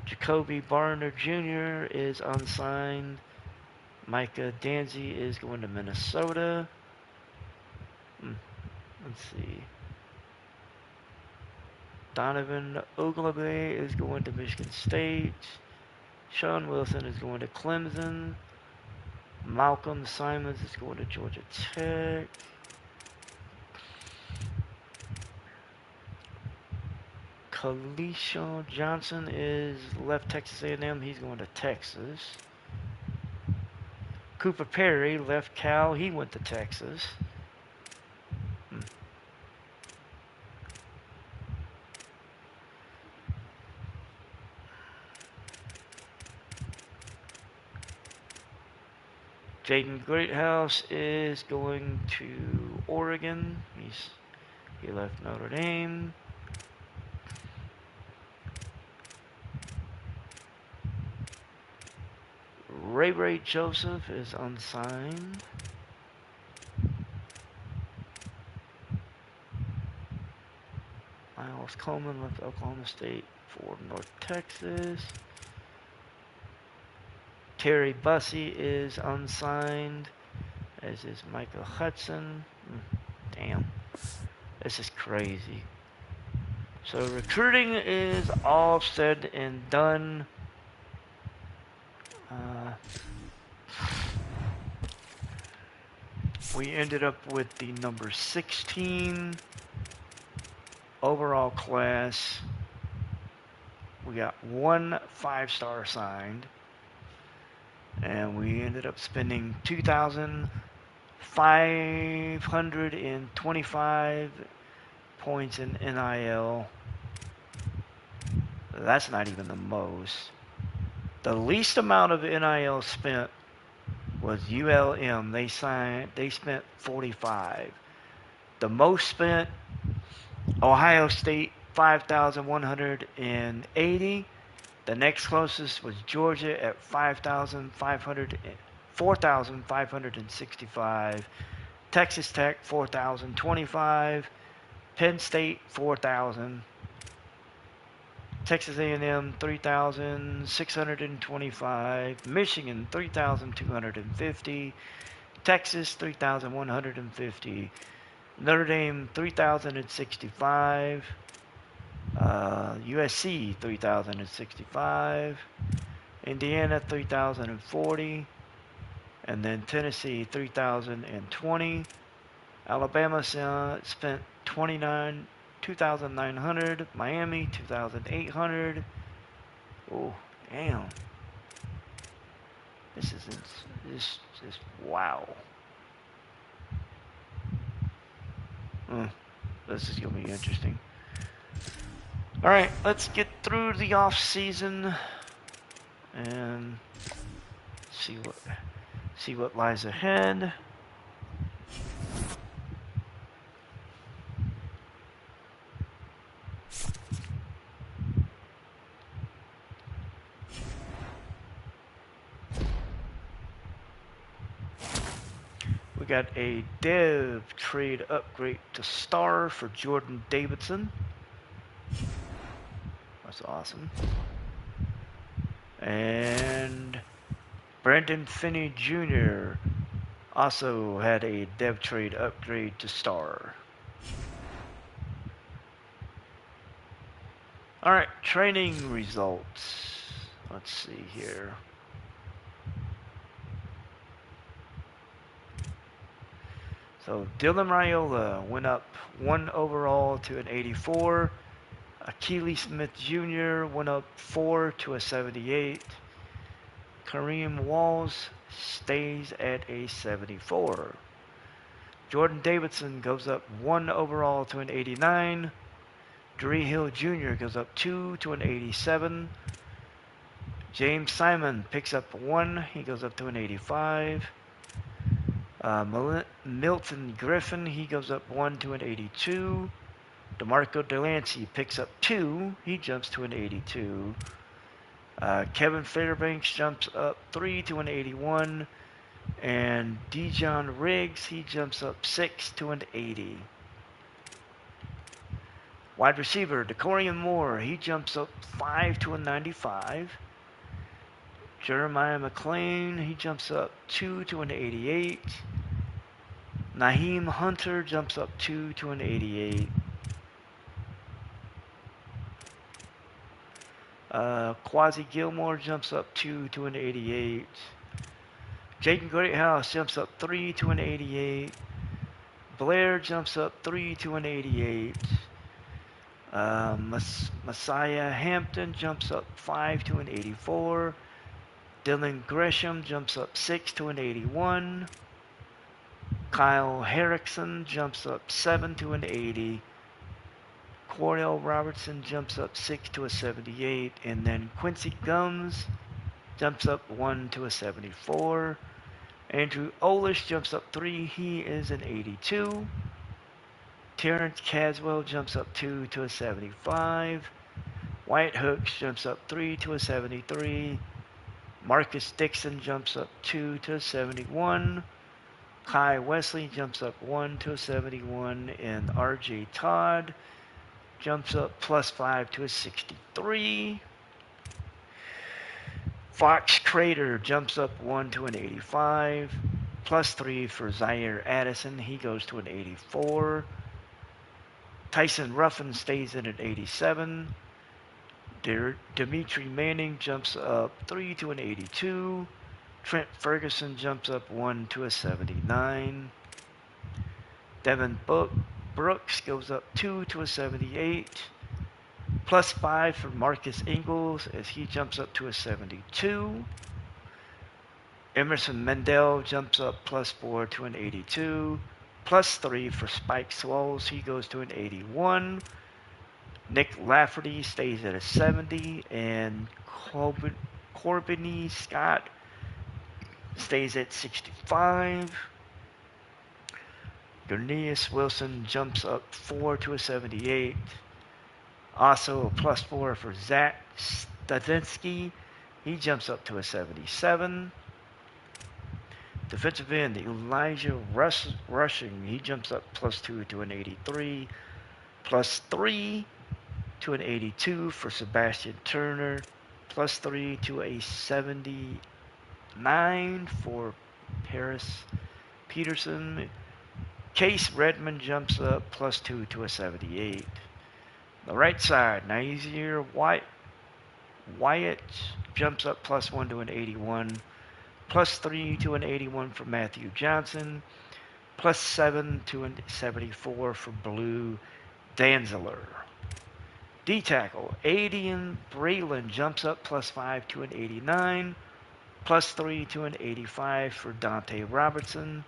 Jacoby Barner Jr. is unsigned. Micah Danzy is going to Minnesota. Let's see. Donovan Ogilvie is going to Michigan State. Sean Wilson is going to Clemson. Malcolm Simons is going to Georgia Tech. Kalishawn Johnson is left Texas A&M. He's going to Texas. Cooper Perry left Cal. He went to Texas. Jaden Greathouse is going to Oregon. He left Notre Dame. Ray Joseph is unsigned. Miles Coleman left Oklahoma State for North Texas. Terry Bussey is unsigned, as is Michael Hudson. Damn. This is crazy. So recruiting is all said and done. We ended up with the number 16 overall class. We got 1 5-star signed, and we ended up spending $2,525 points in NIL. That's not even the most. The least amount of NIL spent was ULM. They spent 45. The most spent, Ohio State, 5,180. The next closest was Georgia at 4,565. Texas Tech, 4,025. Penn State, 4,000. Texas A&M, 3,625. Michigan, 3,250. Texas, 3,150. Notre Dame, 3,065. USC, 3,065. Indiana, 3,040. And then Tennessee, 3,020. Alabama spent 2,900. Miami, 2,800. Oh, damn. This is wow. This is gonna be interesting. All right, let's get through the off season and see what lies ahead. We got a dev trade upgrade to star for Jordan Davidson. That's awesome. And Brandon Finney Jr. also had a dev trade upgrade to star. Alright, training results. Let's see here. So Dylan Raiola went up 1 overall to an 84. Akili Smith Jr. went up 4 to a 78. Kareem Walls stays at a 74. Jordan Davidson goes up 1 overall to an 89. Dree Hill Jr. goes up 2 to an 87. James Simon picks up 1. He goes up to an 85. Milton Griffin, he goes up 1 to an 82. DeMarco Delancey picks up 2. He jumps to an 82. Kevin Fairbanks jumps up 3 to an 81. And Dijon Riggs, he jumps up 6 to an 80. Wide receiver, Decorian Moore, he jumps up 5 to a 95. Jeremiah McLean, he jumps up 2 to an 88. Naheem Hunter jumps up 2 to an 88. Quasi Gilmore jumps up 2 to an 88. Jaden Greathouse jumps up 3 to an 88. Blair jumps up 3 to an 88. Messiah Hampton jumps up 5 to an 84. Dylan Gresham jumps up 6 to an 81. Kyle Harrison jumps up 7 to an 80. Cordell Robertson jumps up 6 to a 78. And then Quincy Gums jumps up 1 to a 74. Andrew Olish jumps up 3. He is an 82. Terrence Caswell jumps up 2 to a 75. Wyatt Hooks jumps up 3 to a 73. Marcus Dixon jumps up 2 to a 71. Kai Wesley jumps up 1 to a 71. And RJ Todd jumps up +5 to a 63. Fox Crater jumps up 1 to an 85. +3 for Zaire Addison. He goes to an 84. Tyson Ruffin stays in at 87. Dimitri Manning jumps up 3 to an 82. Trent Ferguson jumps up 1 to a 79. Devin Brooks goes up 2 to a 78. +5 for Marcus Ingles as he jumps up to a 72. Emerson Mendel jumps up +4 to an 82. +3 for Spike Swallows. He goes to an 81. Nick Lafferty stays at a 70. And Corbiny Scott stays at 65. Gurneus Wilson jumps up 4 to a 78. Also a +4 for Zach Stadzinski. He jumps up to a 77. Defensive end Elijah Rushing. He jumps up +2 to an 83. +3 to an 82 for Sebastian Turner. +3 to a 79 for Paris Peterson. Case Redmond jumps up +2 to a 78. The right side, Nazir Wyatt jumps up +1 to an 81. +3 to an 81 for Matthew Johnson. +7 to an 74 for Blue Danzler. D-tackle, Adian Braylon jumps up +5 to an 89. +3 to an 85 for Dante Robertson.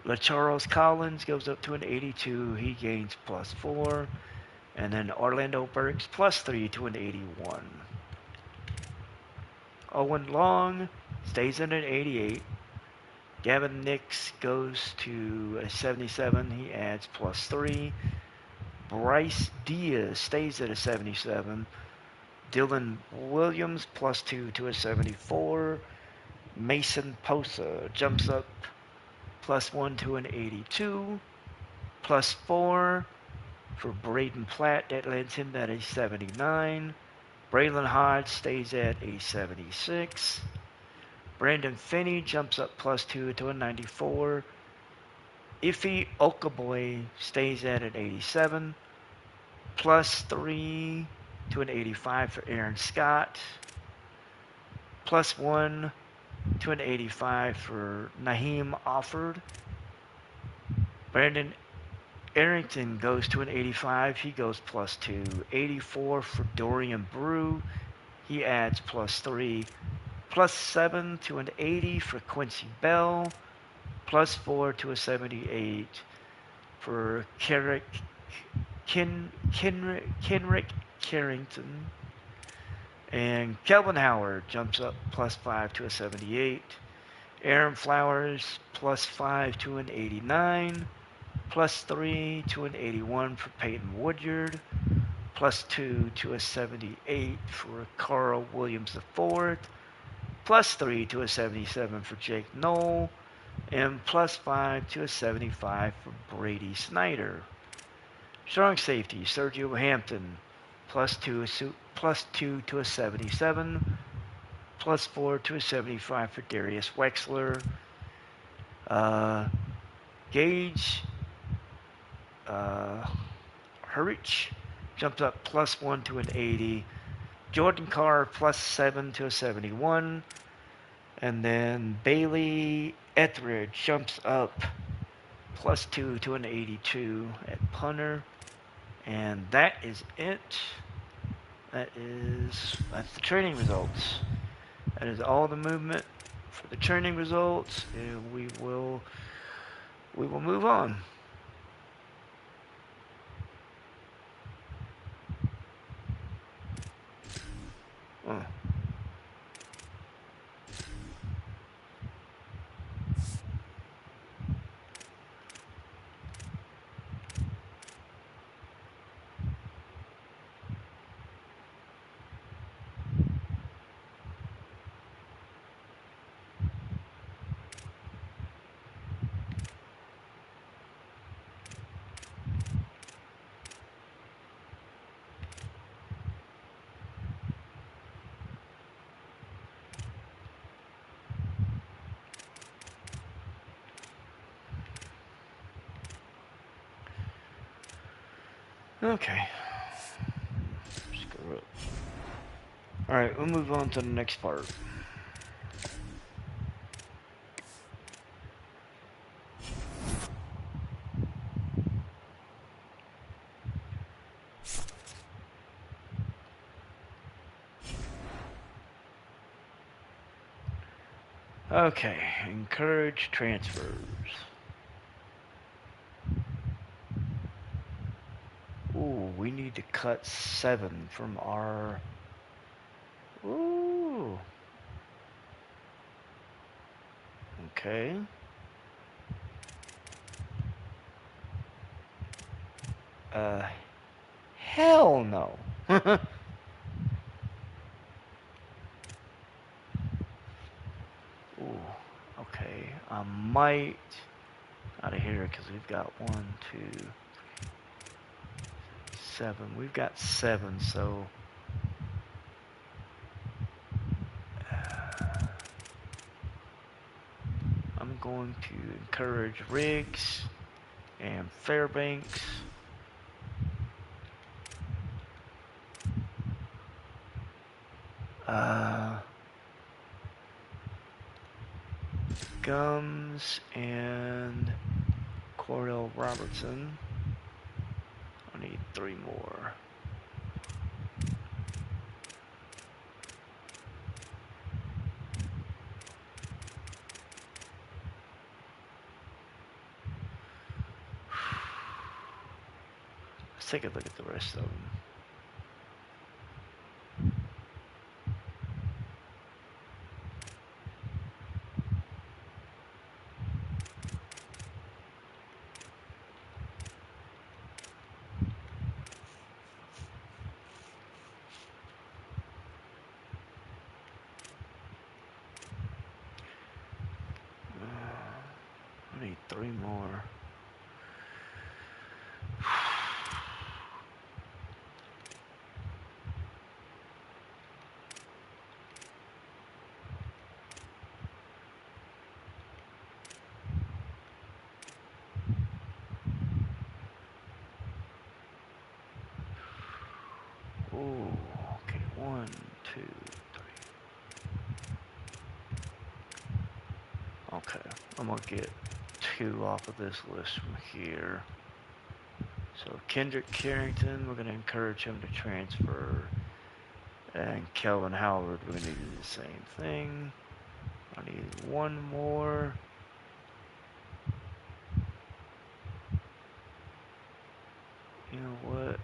LaCharles Collins goes up to an 82. He gains +4. And then Orlando Burks +3 to an 81. Owen Long stays in at 88. Gavin Nix goes to a 77. He adds +3. Bryce Diaz stays at a 77. Dylan Williams +2 to a 74. Mason Posa jumps up +1 to an 82. +4 for Braden Platt. That lands him at a 79. Braylon Hodge stays at a 76. Brandon Finney jumps up +2 to a 94. Ife Okaboy stays at an 87. +3 to an 85 for Aaron Scott. +1 to an 85 for Naheem Offord. Brandon Arrington goes to an 85. He goes +2. 84 for Dorian Brew. He adds +3. +7 to an 80 for Quincy Bell. +4 to a 78 for Kenrick Carrington. And Kelvin Howard jumps up +5 to a 78. Aaron Flowers +5 to an 89. +3 to an 81 for Peyton Woodyard. +2 to a 78 for Carl Williams IV. +3 to a 77 for Jake Knoll. And +5 to a 75 for Brady Snyder. Strong safety, Sergio Hampton. +2 to a 77. +4 to a 75 for Darius Wexler. Gage Hurich jumps up +1 to an 80. Jordan Carr +7 to a 71. And then Bailey Etheridge jumps up +2 to an 82 at punter. And that is it. That's the training results. That is all the movement for the training results, and we will move on. Okay. Screw it. Alright, we'll move on to the next part. Okay, encourage transfers. Ooh, we need to cut 7 from our... Ooh. Okay. Uh, hell no. Ooh, okay. I might... Out of here, because we've got 1, 2, 7. We've got 7, so... I'm going to encourage Riggs and Fairbanks. Gums and Cordell Robertson. I need 3 more. Let's take a look at the rest of them. I need 3 more. Ooh, okay, 1, 2, 3. Okay, I'm gonna get 2 off of this list from here. So Kendrick Carrington, we're gonna encourage him to transfer. And Kelvin Howard, we're gonna do the same thing. I need 1 more. You know what?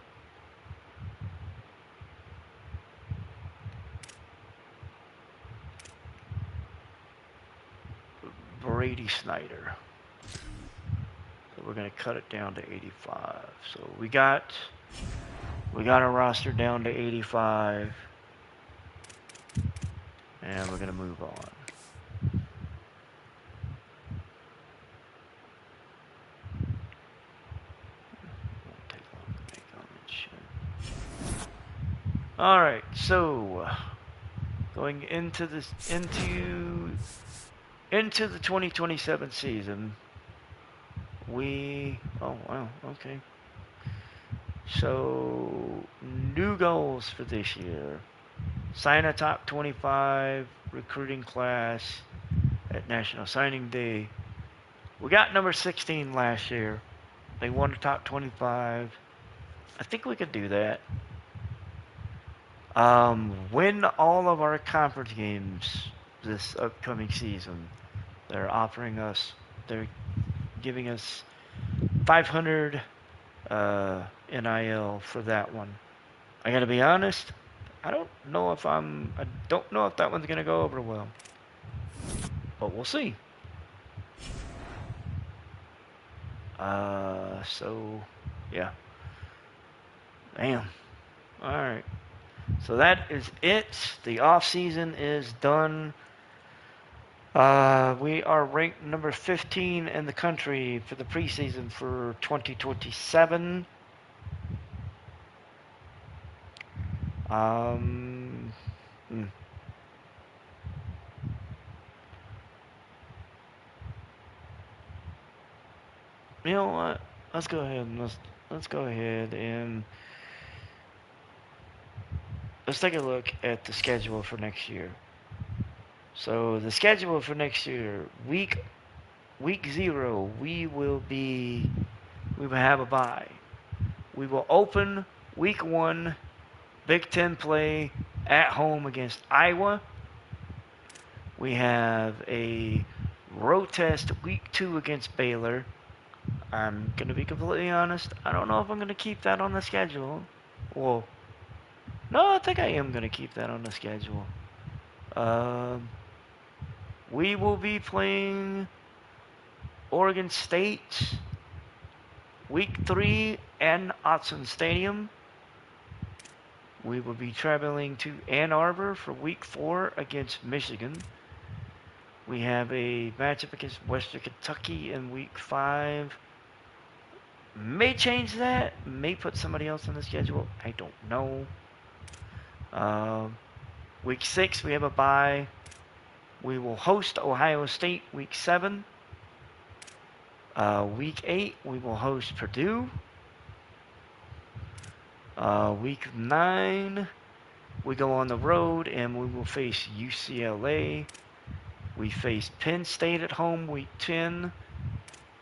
Brady Snyder. So we're gonna cut it down to 85. So we got our roster down to 85, and we're gonna move on. Won't take long to make all that shit. All right, so going into the 2027 season, oh wow, okay. So new goals for this year: sign a top 25 recruiting class at National Signing Day. We got number 16 last year. They won the top 25. I think we could do that. Win all of our conference games this upcoming season. They're giving us 500 NIL for that one. I gotta be honest, I don't know if that one's gonna go over well. But we'll see. So, yeah. Damn. Alright. So that is it. The off season is done. We are ranked number 15 in the country for the preseason for 2027. Hmm. You know what? Let's go ahead and let's go ahead and let's take a look at the schedule for next year. So the schedule for next year, week 0, we will have a bye. We will open week 1 Big Ten play at home against Iowa. We have a road test week 2 against Baylor. I'm going to be completely honest. I don't know if I'm going to keep that on the schedule. Well, no, I think I am going to keep that on the schedule. We will be playing Oregon State week 3 in Autzen Stadium. We will be traveling to Ann Arbor for week 4 against Michigan. We have a matchup against Western Kentucky in week 5. May change that. May put somebody else on the schedule. I don't know. Week 6, we have a bye. We will host Ohio State week 7. Week 8, we will host Purdue. Week 9, we go on the road and we will face UCLA. We face Penn State at home week 10.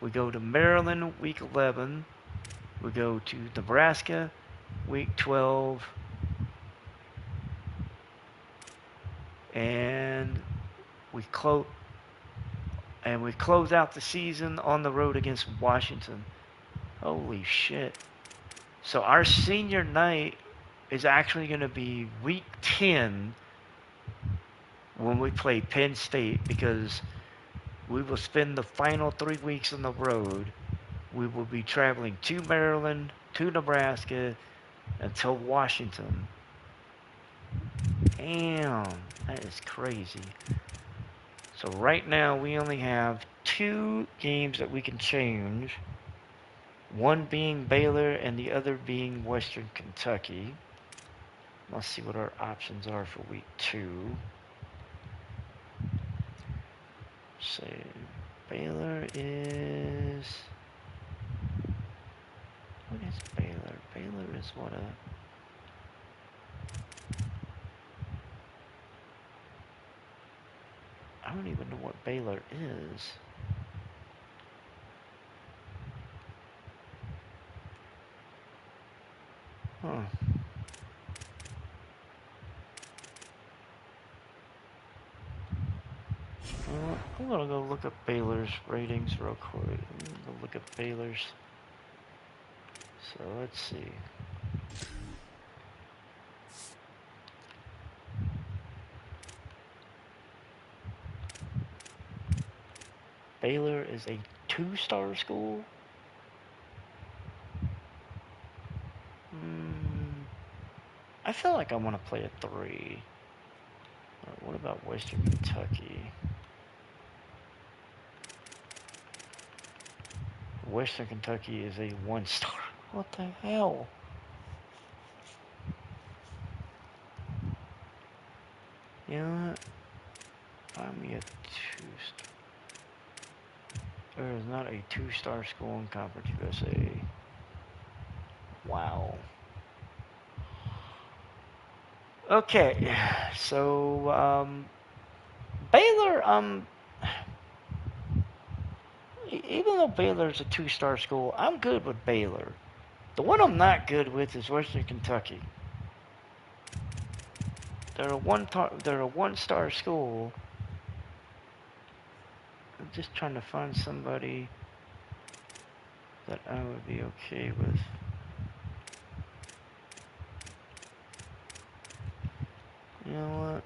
We go to Maryland week 11. We go to Nebraska week 12. And we close out the season on the road against Washington. Holy shit. So our senior night is actually going to be week 10 when we play Penn State, because we will spend the final 3 weeks on the road. We will be traveling to Maryland, to Nebraska, until Washington. Damn, that is crazy. So right now we only have 2 games that we can change. One being Baylor and the other being Western Kentucky. Let's see what our options are for week 2. So Baylor is... What is Baylor? Baylor is what I don't even know what Baylor is. Huh. I'm gonna go look up Baylor's ratings real quick. I'm gonna go look up Baylor's. So let's see. Baylor is a 2-star school. I feel like I want to play a 3. What about Western Kentucky? Western Kentucky is a 1-star. What the hell? You know what? Find me a 2-star. There is not a 2-star school in Conference USA. Wow. Okay, so Baylor, even though Baylor's a 2-star school, I'm good with Baylor. The one I'm not good with is Western Kentucky. They're a 1-star school. I'm just trying to find somebody that I would be okay with. You know what?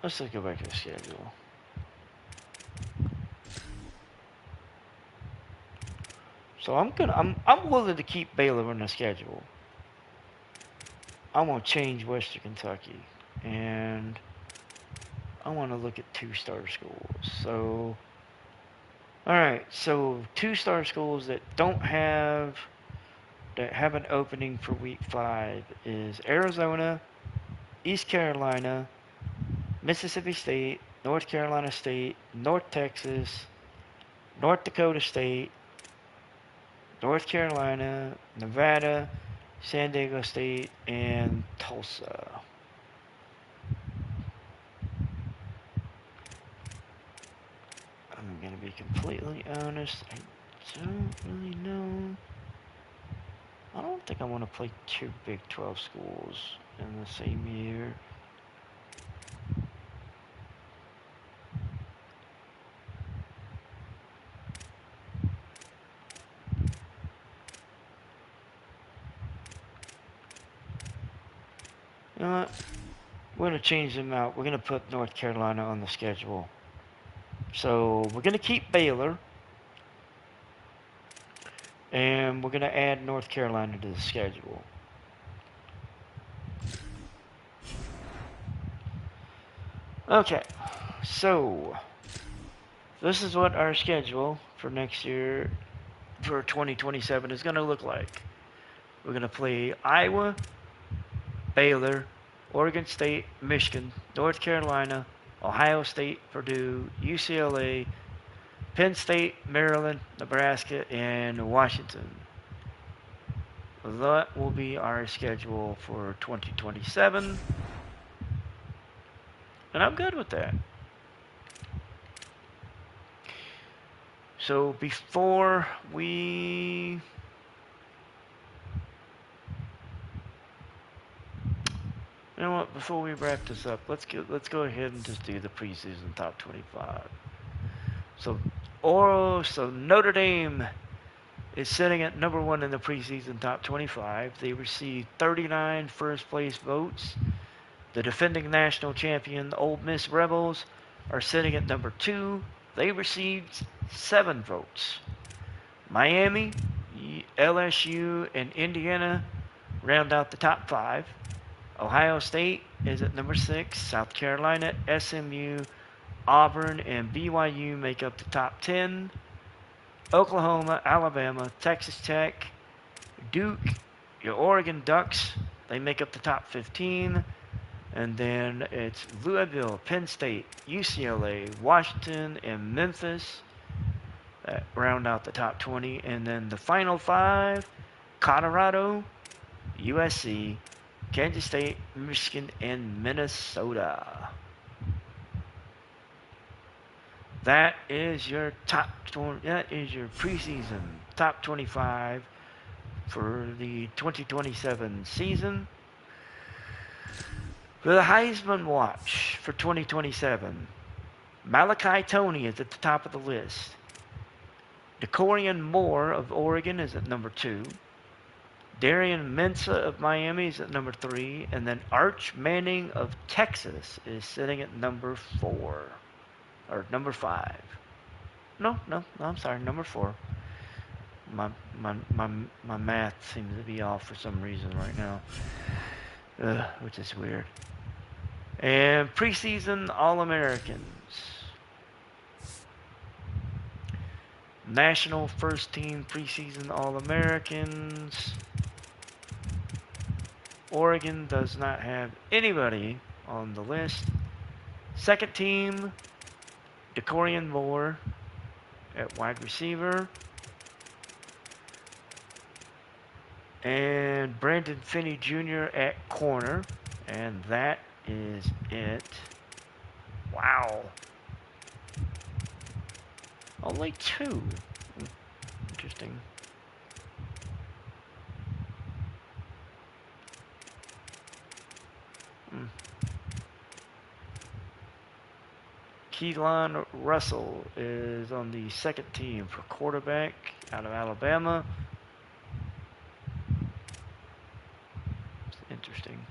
Let's just go back to the schedule. So I'm willing to keep Baylor on the schedule. I want to change Western Kentucky, and I want to look at 2-star schools. So, all right. So 2-star schools that have an opening for week 5 is Arizona, East Carolina, Mississippi State, North Carolina State, North Texas, North Dakota State, North Carolina, Nevada, San Diego State, and Tulsa. I'm going to be completely honest. I don't really know. I don't think I want to play two Big 12 schools in the same year. You know what? We're going to change them out. We're going to put North Carolina on the schedule. So we're going to keep Baylor. And we're going to add North Carolina to the schedule. Okay, so this is what our schedule for next year, for 2027, is going to look like. We're going to play Iowa, Baylor, Oregon State, Michigan, North Carolina, Ohio State, Purdue, UCLA, Penn State, Maryland, Nebraska, and Washington. That will be our schedule for 2027. And I'm good with that. So before we You know what? Before we wrap this up, let's go ahead and just do the preseason top 25. So Notre Dame is sitting at number one in the preseason top 25. They received 39 first place votes. The defending national champion, Ole Miss Rebels, are sitting at number two. They received 7 votes. Miami, LSU, and Indiana round out the top 5. Ohio State is at number 6. South Carolina, SMU, Auburn, and BYU make up the top 10. Oklahoma, Alabama, Texas Tech, Duke, your Oregon Ducks, they make up the top 15. And then it's Louisville, Penn State, UCLA, Washington, and Memphis that round out the top 20. And then the final 5, Colorado, USC, Kansas State, Michigan, and Minnesota. That is your that is your preseason top 25 for the 2027 season. For the Heisman Watch for 2027, Malachi Toney is at the top of the list. Decorian Moore of Oregon is at number 2. Darian Mensah of Miami is at number 3. And then Arch Manning of Texas is sitting at number 4. Or number 5. No, I'm sorry, number 4. My math seems to be off for some reason right now. Which is weird. And preseason All-Americans. National first team preseason All-Americans. Oregon does not have anybody on the list. Second team, Decorian Moore at wide receiver. And Brandon Finney Jr. at corner. And that is it. Wow. Only 2. Interesting. Keelan Russell is on the second team for quarterback out of Alabama. Interesting.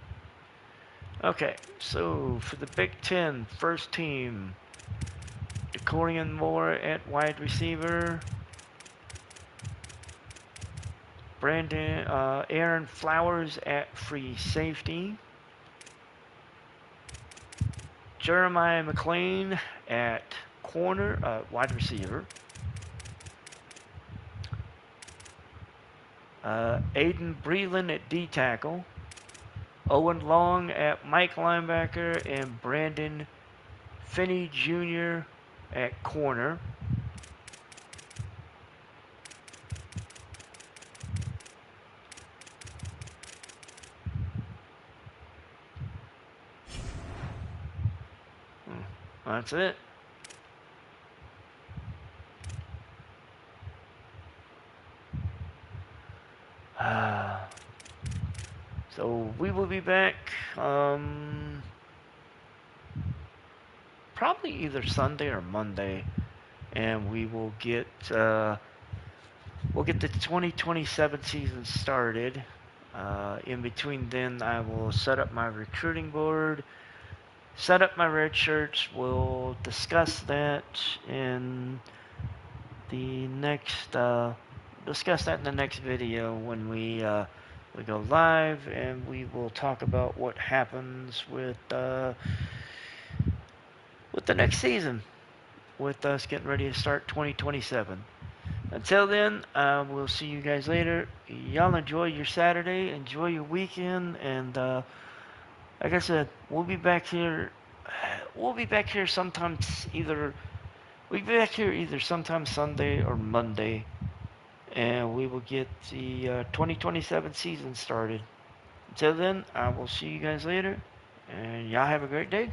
Okay, so for the Big Ten, first team, Decorian Moore at wide receiver. Aaron Flowers at free safety. Jeremiah McClain at wide receiver. Aiden Breland at D tackle. Owen Long at Mike linebacker, and Brandon Finney Jr. at corner. That's it. So we will be back probably either Sunday or Monday, and we'll get the 2027 season started. In between then, I will set up my recruiting board, set up my red shirts. We'll discuss that in the next video when we go live, and we will talk about what happens with the next season, with us getting ready to start 2027. Until then, we'll see you guys later. Y'all enjoy your Saturday, enjoy your weekend, and like I said, we'll be back here. We'll be back here sometimes either we'll be back here either sometime Sunday or Monday, and we will get the 2027 season started. Until then, I will see you guys later, and y'all have a great day.